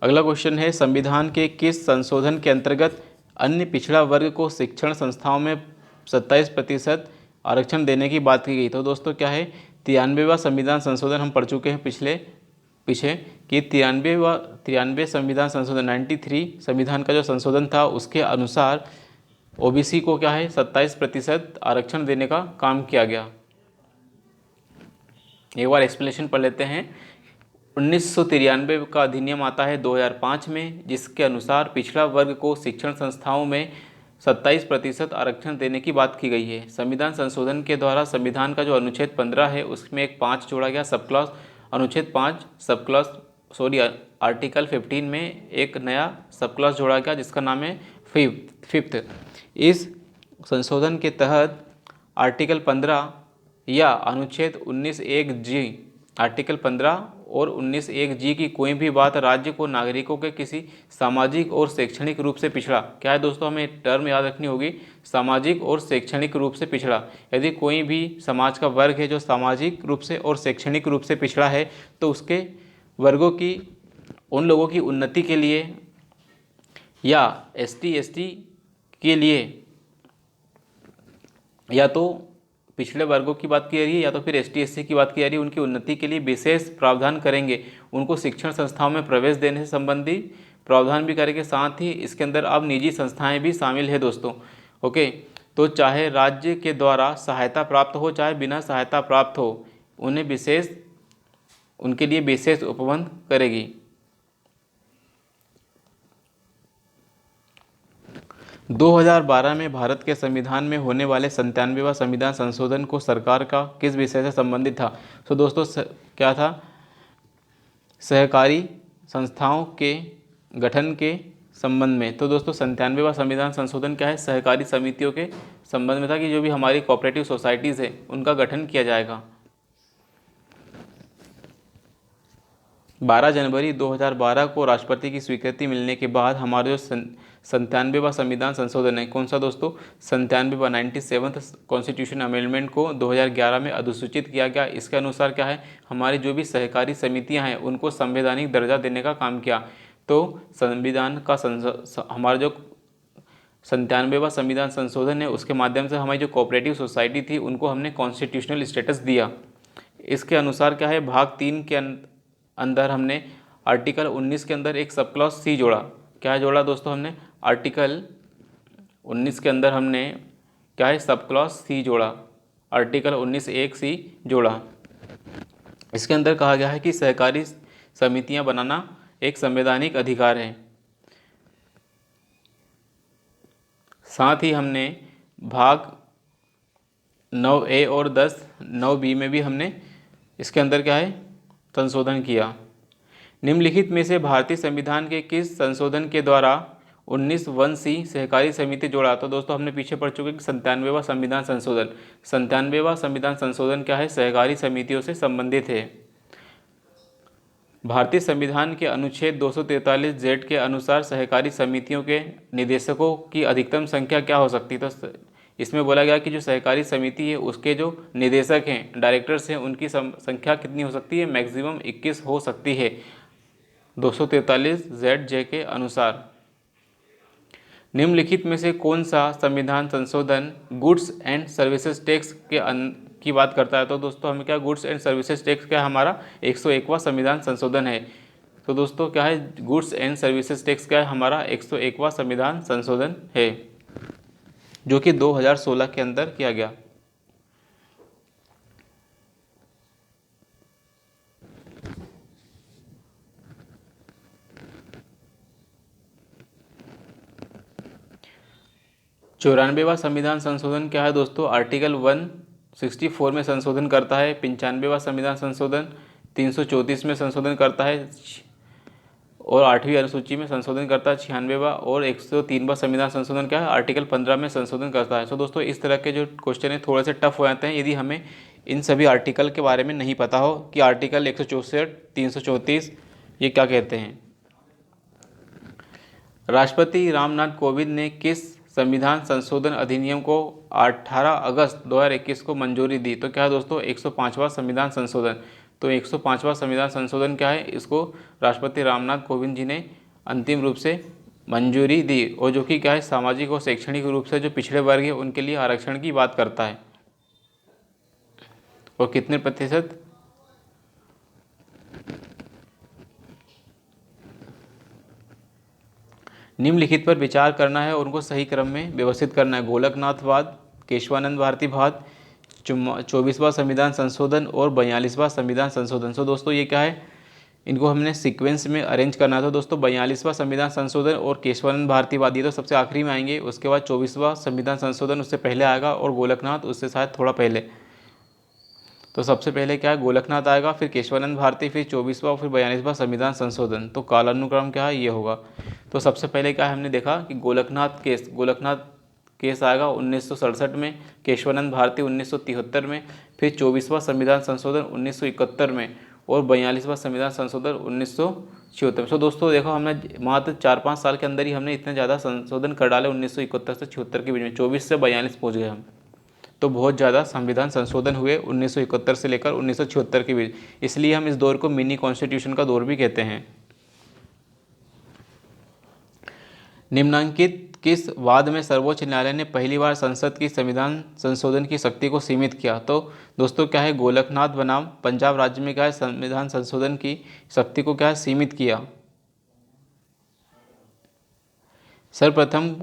अगला क्वेश्चन है, संविधान के किस संशोधन के अंतर्गत अन्य पिछड़ा वर्ग को शिक्षण संस्थाओं में 27% आरक्षण देने की बात की गई। तो दोस्तों क्या है, 93वां संविधान संशोधन हम पढ़ चुके हैं पीछे कि 93 संविधान संशोधन 93 संविधान का जो संशोधन था उसके अनुसार ओबीसी को क्या है 27% आरक्षण देने का काम किया गया। एक बार एक्सप्लेनेशन पढ़ लेते हैं। 1993 का अधिनियम आता है 2005 में, जिसके अनुसार पिछड़ा वर्ग को शिक्षण संस्थाओं में 27% आरक्षण देने की बात की गई है। संविधान संशोधन के द्वारा संविधान का जो अनुच्छेद 15 है उसमें एक 5 जोड़ा गया सब क्लॉज, अनुच्छेद 5 सब क्लॉज आर्टिकल 15 में एक नया सब क्लॉज जोड़ा गया जिसका नाम है फिफ्थ। इस संशोधन के तहत आर्टिकल 15 या अनुच्छेद 19(1)(g), आर्टिकल 15 और 19(1)(g) की कोई भी बात राज्य को नागरिकों के किसी सामाजिक और शैक्षणिक रूप से पिछड़ा, क्या है दोस्तों हमें टर्म याद रखनी होगी, सामाजिक और शैक्षणिक रूप से पिछड़ा। यदि कोई भी समाज का वर्ग है जो सामाजिक रूप से और शैक्षणिक रूप से पिछड़ा है तो उसके वर्गों की, उन लोगों की उन्नति के लिए या ST/ST के लिए या तो पिछड़े वर्गों की बात की जा रही है या तो फिर ST/SC की बात की जा रही है, उनकी उन्नति के लिए विशेष प्रावधान करेंगे। उनको शिक्षण संस्थाओं में प्रवेश देने से संबंधी प्रावधान भी करेंगे। साथ ही इसके अंदर अब निजी संस्थाएं भी शामिल है दोस्तों। ओके, तो चाहे राज्य के द्वारा सहायता प्राप्त हो चाहे बिना सहायता प्राप्त हो, उनके लिए विशेष उपबंध करेगी। 2012 में भारत के संविधान में होने वाले 97वां संविधान संशोधन को सरकार का किस विषय से संबंधित था? तो दोस्तों क्या था, सहकारी संस्थाओं के गठन के संबंध में। तो दोस्तों 97वां संविधान संशोधन क्या है, सहकारी समितियों के संबंध में था कि जो भी हमारी कोऑपरेटिव सोसाइटीज़ है उनका गठन किया जाएगा। 12 जनवरी 2012 को राष्ट्रपति की स्वीकृति मिलने के बाद हमारा जो 97वां संविधान संशोधन है, कौन सा दोस्तों, 97वां 97th कॉन्स्टिट्यूशन अमेंडमेंट को 2011 में अधिसूचित किया गया। इसके अनुसार क्या है, हमारी जो भी सहकारी समितियां हैं उनको संवैधानिक दर्जा देने का काम किया। तो संविधान का हमारा जो 97वां संविधान संशोधन है उसके माध्यम से हमारी जो कोऑपरेटिव सोसाइटी थी उनको हमने कॉन्स्टिट्यूशनल स्टेटस दिया। इसके अनुसार क्या है, भाग 3 के अंदर हमने आर्टिकल 19 के अंदर एक सब क्लॉज C जोड़ा। क्या जोड़ा दोस्तों, हमने आर्टिकल 19 के अंदर हमने क्या है सब क्लॉज C जोड़ा, आर्टिकल 19(1)(c) जोड़ा। इसके अंदर कहा गया है कि सहकारी समितियां बनाना एक संवैधानिक अधिकार है। साथ ही हमने भाग 9A और 9B में भी हमने इसके अंदर क्या है संशोधन किया। निम्नलिखित में से भारतीय संविधान के किस संशोधन के द्वारा 19(1)(c) सहकारी समिति जोड़ा? तो दोस्तों हमने पीछे पढ़ चुके कि 97वां संविधान संशोधन, 97वां संविधान संशोधन क्या है, सहकारी समितियों से संबंधित है। भारतीय संविधान के अनुच्छेद 243(z) के अनुसार सहकारी समितियों के निदेशकों की अधिकतम संख्या क्या हो सकती है? तो इसमें बोला गया कि जो सहकारी समिति है उसके जो निदेशक हैं, डायरेक्टर्स हैं, उनकी संख्या कितनी हो सकती है, मैक्सिमम 21 हो सकती है 243(z)(j) के अनुसार। निम्नलिखित में से कौन सा संविधान संशोधन गुड्स एंड सर्विसेज टैक्स की बात करता है? तो दोस्तों हमें क्या, गुड्स एंड सर्विसेज टैक्स क्या हमारा 101वां संविधान संशोधन है। तो दोस्तों क्या है, गुड्स एंड सर्विसेज टैक्स क्या है, हमारा 101वां संविधान संशोधन है जो कि 2016 के अंदर किया गया। चौरानवेवां संविधान संशोधन क्या है दोस्तों, आर्टिकल 164 में संशोधन करता है। 95वां संविधान संशोधन 334 में संशोधन करता है और 8वीं अनुसूची में संशोधन करता है 96वां, और 103वां संविधान संशोधन क्या है, आर्टिकल 15 में संशोधन करता है। तो दोस्तों इस तरह के जो क्वेश्चन है थोड़े से टफ हो जाते हैं यदि हमें इन सभी आर्टिकल के बारे में नहीं पता हो कि आर्टिकल 164, 334 ये क्या कहते हैं। राष्ट्रपति रामनाथ कोविंद ने किस संविधान संशोधन अधिनियम को 18 अगस्त 2021 को मंजूरी दी? तो क्या है दोस्तों, 105वां संविधान संशोधन। तो 105वां संविधान संशोधन क्या है, इसको राष्ट्रपति रामनाथ कोविंद जी ने अंतिम रूप से मंजूरी दी, और जो कि क्या है सामाजिक और शैक्षणिक रूप से जो पिछड़े वर्ग है उनके लिए आरक्षण की बात करता है। और कितने प्रतिशत? निम्नलिखित पर विचार करना है और उनको सही क्रम में व्यवस्थित करना है। गोलकनाथवाद, केशवानंद भारती वाद, 24वां संविधान संशोधन और 42वां संविधान संशोधन। सो दोस्तों ये क्या है, इनको हमने सीक्वेंस में अरेंज करना था दोस्तों। 42वां संविधान संशोधन और केशवानंद भारतीवाद ये तो सबसे आखिरी में आएंगे, उसके बाद 24वां संविधान संशोधन उससे पहले आएगा, और गोलकनाथ उससे शायद थोड़ा पहले। तो सबसे पहले क्या है, गोलकनाथ आएगा, फिर केशवानंद भारती, फिर 24वां, फिर 42वां संविधान संशोधन। तो कालानुक्रम क्या है, ये होगा। तो सबसे पहले क्या है, हमने देखा कि गोलकनाथ केस आएगा 1967 में, केशवानंद भारती 1973 में, फिर 24वां संविधान संशोधन 1971 में, और 42वां संविधान संशोधन 1976 में। सो दोस्तों देखो, हमने मात्र 4-5 साल के अंदर ही हमने इतने ज़्यादा संशोधन कर डाले 1971 से 76 के बीच में, 24 से 42 पहुँच गए हम। तो बहुत ज़्यादा संविधान संशोधन हुए 1971 से लेकर 1976 के बीच, इसलिए हम इस दौर को मिनी कॉन्स्टिट्यूशन का दौर भी कहते हैं। निम्नांकित किस वाद में सर्वोच्च न्यायालय ने पहली बार संसद की संविधान संशोधन की शक्ति को सीमित किया? तो दोस्तों क्या है, गोलकनाथ बनाम पंजाब राज्य में क्या है, संविधान संशोधन की शक्ति को क्या है, सीमित किया। सर्वप्रथम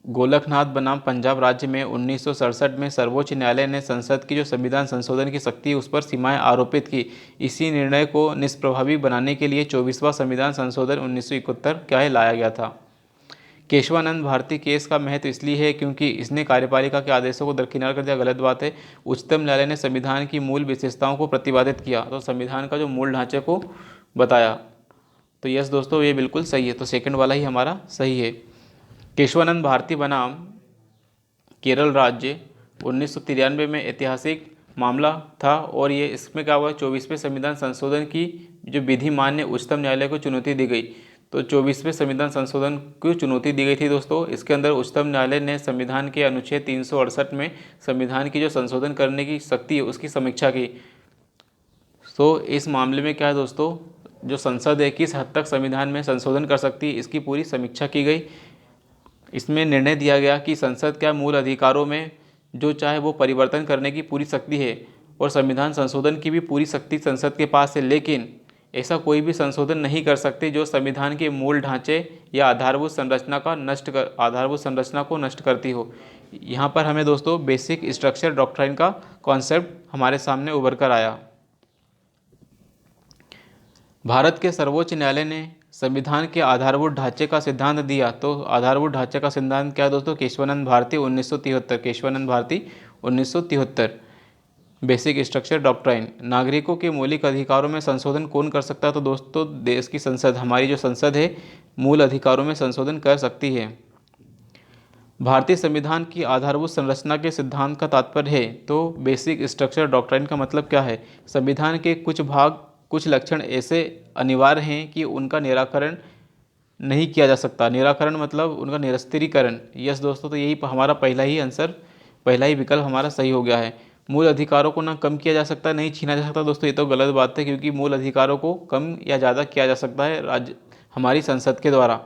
गोलकनाथ बनाम पंजाब राज्य में 1967 में सर्वोच्च न्यायालय ने संसद की जो संविधान संशोधन की शक्ति है उस पर सीमाएं आरोपित की। इसी निर्णय को निष्प्रभावी बनाने के लिए 24वां संविधान संशोधन 1971 क्या है लाया गया था। केशवानंद भारती केस का महत्व इसलिए है क्योंकि इसने कार्यपालिका के आदेशों को दरकिनार कर दिया, गलत बात है। उच्चतम न्यायालय ने संविधान की मूल विशेषताओं को प्रतिपादित किया, तो संविधान का जो मूल ढांचे को बताया। तो यस दोस्तों, ये बिल्कुल सही है, तो सेकंड वाला ही हमारा सही है। केशवानंद भारती बनाम केरल राज्य 1993 में ऐतिहासिक मामला था, और ये इसमें क्या हुआ, 24वें संविधान संशोधन की जो विधि मान्य उच्चतम न्यायालय को चुनौती दी गई। तो 24वें संविधान संशोधन को चुनौती दी गई थी दोस्तों। इसके अंदर उच्चतम न्यायालय ने संविधान के अनुच्छेद 368 में संविधान की जो संशोधन करने की शक्ति है उसकी समीक्षा की। तो इस मामले में क्या है दोस्तों, जो संसद है किस हद तक संविधान में संशोधन कर सकती है इसकी पूरी समीक्षा की गई। इसमें निर्णय दिया गया कि संसद क्या मूल अधिकारों में जो चाहे वो परिवर्तन करने की पूरी शक्ति है, और संविधान संशोधन की भी पूरी शक्ति संसद के पास है, लेकिन ऐसा कोई भी संशोधन नहीं कर सकते जो संविधान के मूल ढांचे या आधारभूत संरचना को नष्ट करती हो। यहाँ पर हमें दोस्तों बेसिक स्ट्रक्चर डॉक्ट्राइन का कॉन्सेप्ट हमारे सामने उभर कर आया। भारत के सर्वोच्च न्यायालय ने संविधान के आधारभूत ढांचे का सिद्धांत दिया। तो आधारभूत ढांचे का सिद्धांत क्या है दोस्तों, Keshavananda Bharati 1973, Keshavananda Bharati 1973। Basic structure doctrine, नागरिकों के मौलिक अधिकारों में संशोधन कौन कर सकता है? तो दोस्तों देश की संसद, हमारी जो संसद है मूल अधिकारों में संशोधन कर सकती है। भारतीय संविधान की आधारभूत संरचना के सिद्धांत का तात्पर्य है। तो बेसिक स्ट्रक्चर डॉक्ट्राइन का मतलब क्या है, संविधान के कुछ भाग कुछ लक्षण ऐसे अनिवार्य हैं कि उनका निराकरण नहीं किया जा सकता। निराकरण मतलब उनका निरस्तीकरण। यस दोस्तों, तो यही हमारा पहला ही आंसर, पहला ही विकल्प हमारा सही हो गया है। मूल अधिकारों को ना कम किया जा सकता, नहीं छीना जा सकता। दोस्तों ये तो गलत बात है, क्योंकि मूल अधिकारों को कम या ज़्यादा किया जा सकता है राज्य हमारी संसद के द्वारा।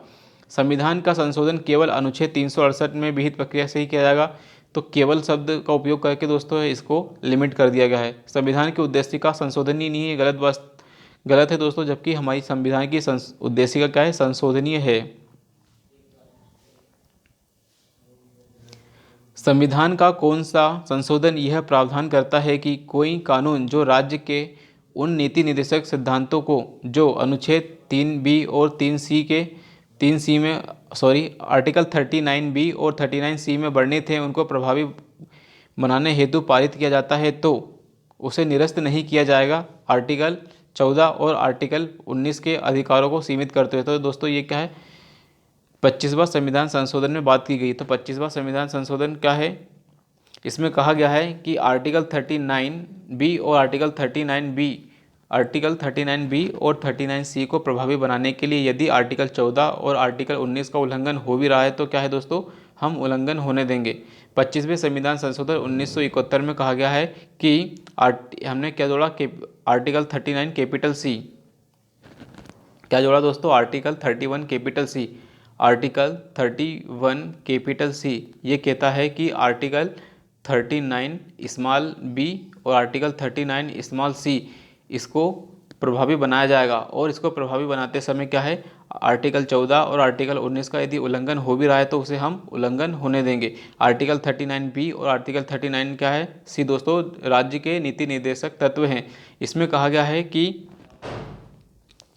संविधान का संशोधन केवल अनुच्छेद 368 में विहित प्रक्रिया से ही किया जाएगा। तो केवल शब्द का उपयोग करके दोस्तों इसको लिमिट कर दिया गया है। संविधान के उद्देश्य का संशोधन ही नहीं है, गलत है दोस्तों, जबकि हमारी संविधान की उद्देशिका क्या है, संशोधनीय है। संविधान का कौन सा संशोधन यह प्रावधान करता है कि कोई कानून जो राज्य के उन नीति निर्देशक सिद्धांतों को जो अनुच्छेद 3B और 3C में आर्टिकल 39B और 39C में वर्णित हैं उनको प्रभावी बनाने हेतु पारित किया जाता है तो उसे निरस्त नहीं किया जाएगा। आर्टिकल 14 और आर्टिकल 19 के अधिकारों को सीमित करते हुए। तो दोस्तों ये क्या है, 25वां संविधान संशोधन में बात की गई। तो 25वां संविधान संशोधन क्या है, इसमें कहा गया है कि आर्टिकल 39B और आर्टिकल 39B और 39C को प्रभावी बनाने के लिए यदि आर्टिकल 14 और आर्टिकल 19 का उल्लंघन हो भी रहा है तो क्या है दोस्तों, हम उल्लंघन होने देंगे। 25वें संविधान संशोधन 1971 में कहा गया है कि हमने क्या जोड़ा, आर्टिकल 39 कैपिटल C, क्या जोड़ा दोस्तों, article 31 capital C। Article 31 capital C ये कहता है कि आर्टिकल 39 स्मॉल बी और आर्टिकल 39 स्मॉल सी इसको प्रभावी बनाया जाएगा। और इसको प्रभावी बनाते समय क्या है, आर्टिकल 14 और आर्टिकल 19 का यदि उल्लंघन हो भी रहा है तो उसे हम उल्लंघन होने देंगे। आर्टिकल 39 बी और आर्टिकल 39 क्या है, सी दोस्तों राज्य के नीति निर्देशक तत्व हैं। इसमें कहा गया है कि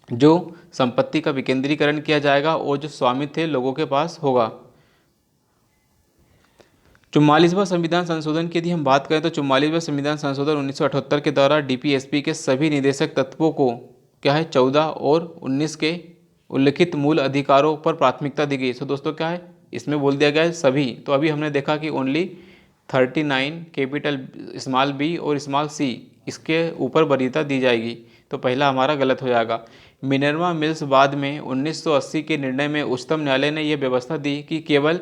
जो संपत्ति का विकेंद्रीकरण किया जाएगा और जो स्वामित्व लोगों के पास होगा। 44वां संविधान संशोधन की यदि हम बात करें तो 44वां संविधान संशोधन 1978 के द्वारा डीपीएसपी के सभी निदेशक तत्वों को क्या है 14 और 19 के उल्लिखित मूल अधिकारों पर प्राथमिकता दी गई। तो दोस्तों क्या है इसमें बोल दिया गया है सभी। तो अभी हमने देखा कि ओनली 39 कैपिटल स्मॉल बी और स्मॉल सी इसके ऊपर वरीयता दी जाएगी। तो पहला हमारा गलत हो जाएगा। मिनर्वा मिल्स बाद में 1980 के निर्णय में उच्चतम न्यायालय ने यह व्यवस्था दी कि केवल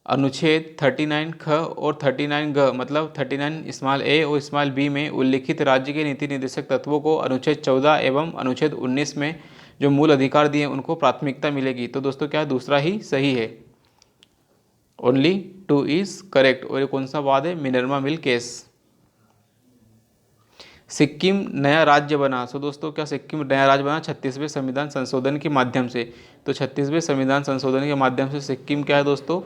अनुच्छेद 39 ख और 39 ग मतलब 39 स्मॉल ए और स्मॉल बी में उल्लिखित राज्य के नीति निर्देशक तत्वों को अनुच्छेद 14 एवं अनुच्छेद 19 में जो मूल अधिकार दिए उनको प्राथमिकता मिलेगी। तो दोस्तों क्या दूसरा ही सही है, ओनली 2 इज करेक्ट। और ये कौन सा वाद है, मिनर्वा मिल केस। सिक्किम नया राज्य बना। सो दोस्तों क्या सिक्किम नया राज्य बना 36वें संविधान संशोधन के माध्यम से। तो 36वें संविधान संशोधन के माध्यम से सिक्किम क्या है दोस्तों,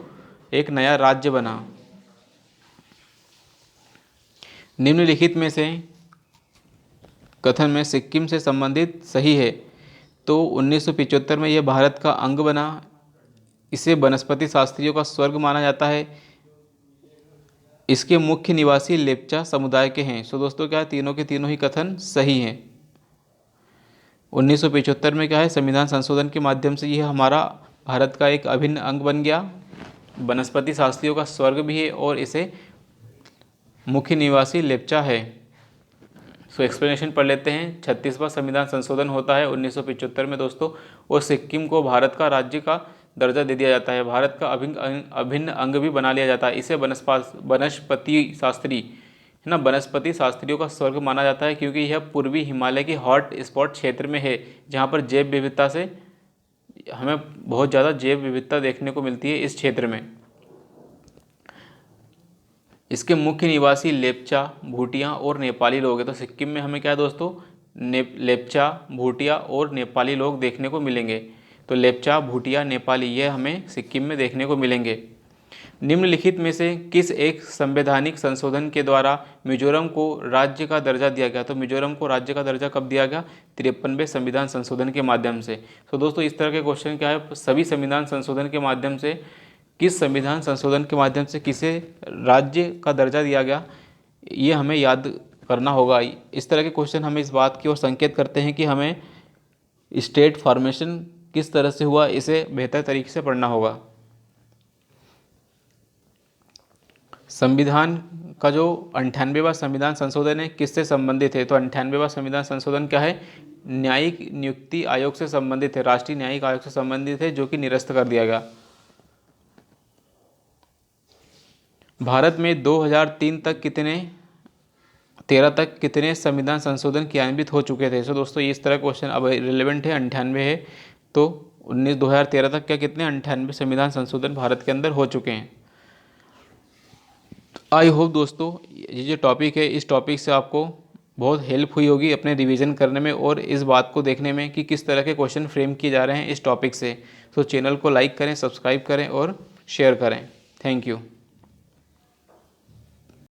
एक नया राज्य बना। निम्नलिखित में से कथन में सिक्किम से संबंधित सही है। तो 1975 में यह भारत का अंग बना। इसे वनस्पति शास्त्रियों का स्वर्ग माना जाता है। इसके मुख्य निवासी लेप्चा समुदाय के हैं। सो दोस्तों क्या है तीनों के तीनों ही कथन सही हैं। 1975 में क्या है संविधान संशोधन के माध्यम से यह हमारा भारत का एक अभिन्न अंग बन गया। वनस्पति शास्त्रियों का स्वर्ग भी है और इसे मुख्य निवासी लेप्चा है। सो एक्सप्लेनेशन पढ़ लेते हैं। 36वां संविधान संशोधन होता है 1975 में दोस्तों, और सिक्किम को भारत का राज्य का दर्जा दे दिया जाता है। भारत का अभिन्न अंग भी बना लिया जाता है। इसे वनस्पति शास्त्री है ना, वनस्पति शास्त्रियों का स्वर्ग माना जाता है क्योंकि यह पूर्वी हिमालय की हॉट स्पॉट क्षेत्र में है जहाँ पर जैव विविधता से हमें बहुत ज़्यादा जैव विविधता देखने को मिलती है इस क्षेत्र में। इसके मुख्य निवासी लेप्चा, भूटिया और नेपाली लोग हैं। तो सिक्किम में हमें क्या है दोस्तों, लेप्चा, भूटिया और नेपाली लोग देखने को मिलेंगे। तो लेप्चा, भूटिया, नेपाली ये हमें सिक्किम में देखने को मिलेंगे। निम्नलिखित में से किस एक संवैधानिक संशोधन के द्वारा मिजोरम को राज्य का दर्जा दिया गया। तो मिजोरम को राज्य का दर्जा कब दिया गया, 53वें संविधान संशोधन के माध्यम से। तो दोस्तों इस तरह के क्वेश्चन क्या है, सभी संविधान संशोधन के माध्यम से किस संविधान संशोधन के माध्यम से किसे राज्य का दर्जा दिया गया, ये हमें याद करना होगा। इस तरह के क्वेश्चन हमें इस बात की ओर संकेत करते हैं कि हमें स्टेट फॉर्मेशन किस तरह से हुआ इसे बेहतर तरीके से पढ़ना होगा। संविधान का जो 98वां संविधान संशोधन है किससे संबंधित है। तो 98वां संविधान संशोधन क्या है, न्यायिक नियुक्ति आयोग से संबंधित है, राष्ट्रीय न्यायिक आयोग से संबंधित है, जो कि निरस्त कर दिया गया। भारत में 2013 तक कितने संविधान संशोधन क्रियान्वित हो चुके थे। सो दोस्तों इस तरह क्वेश्चन अब रिलेवेंट है, 98 है। तो 2013 तक क्या कितने 98 संविधान संशोधन भारत के अंदर हो चुके हैं। आई होप दोस्तों ये जो टॉपिक है इस टॉपिक से आपको बहुत हेल्प हुई होगी अपने रिवीजन करने में और इस बात को देखने में कि किस तरह के क्वेश्चन फ्रेम किए जा रहे हैं इस टॉपिक से। तो चैनल को लाइक करें, सब्सक्राइब करें और शेयर करें। Thank you.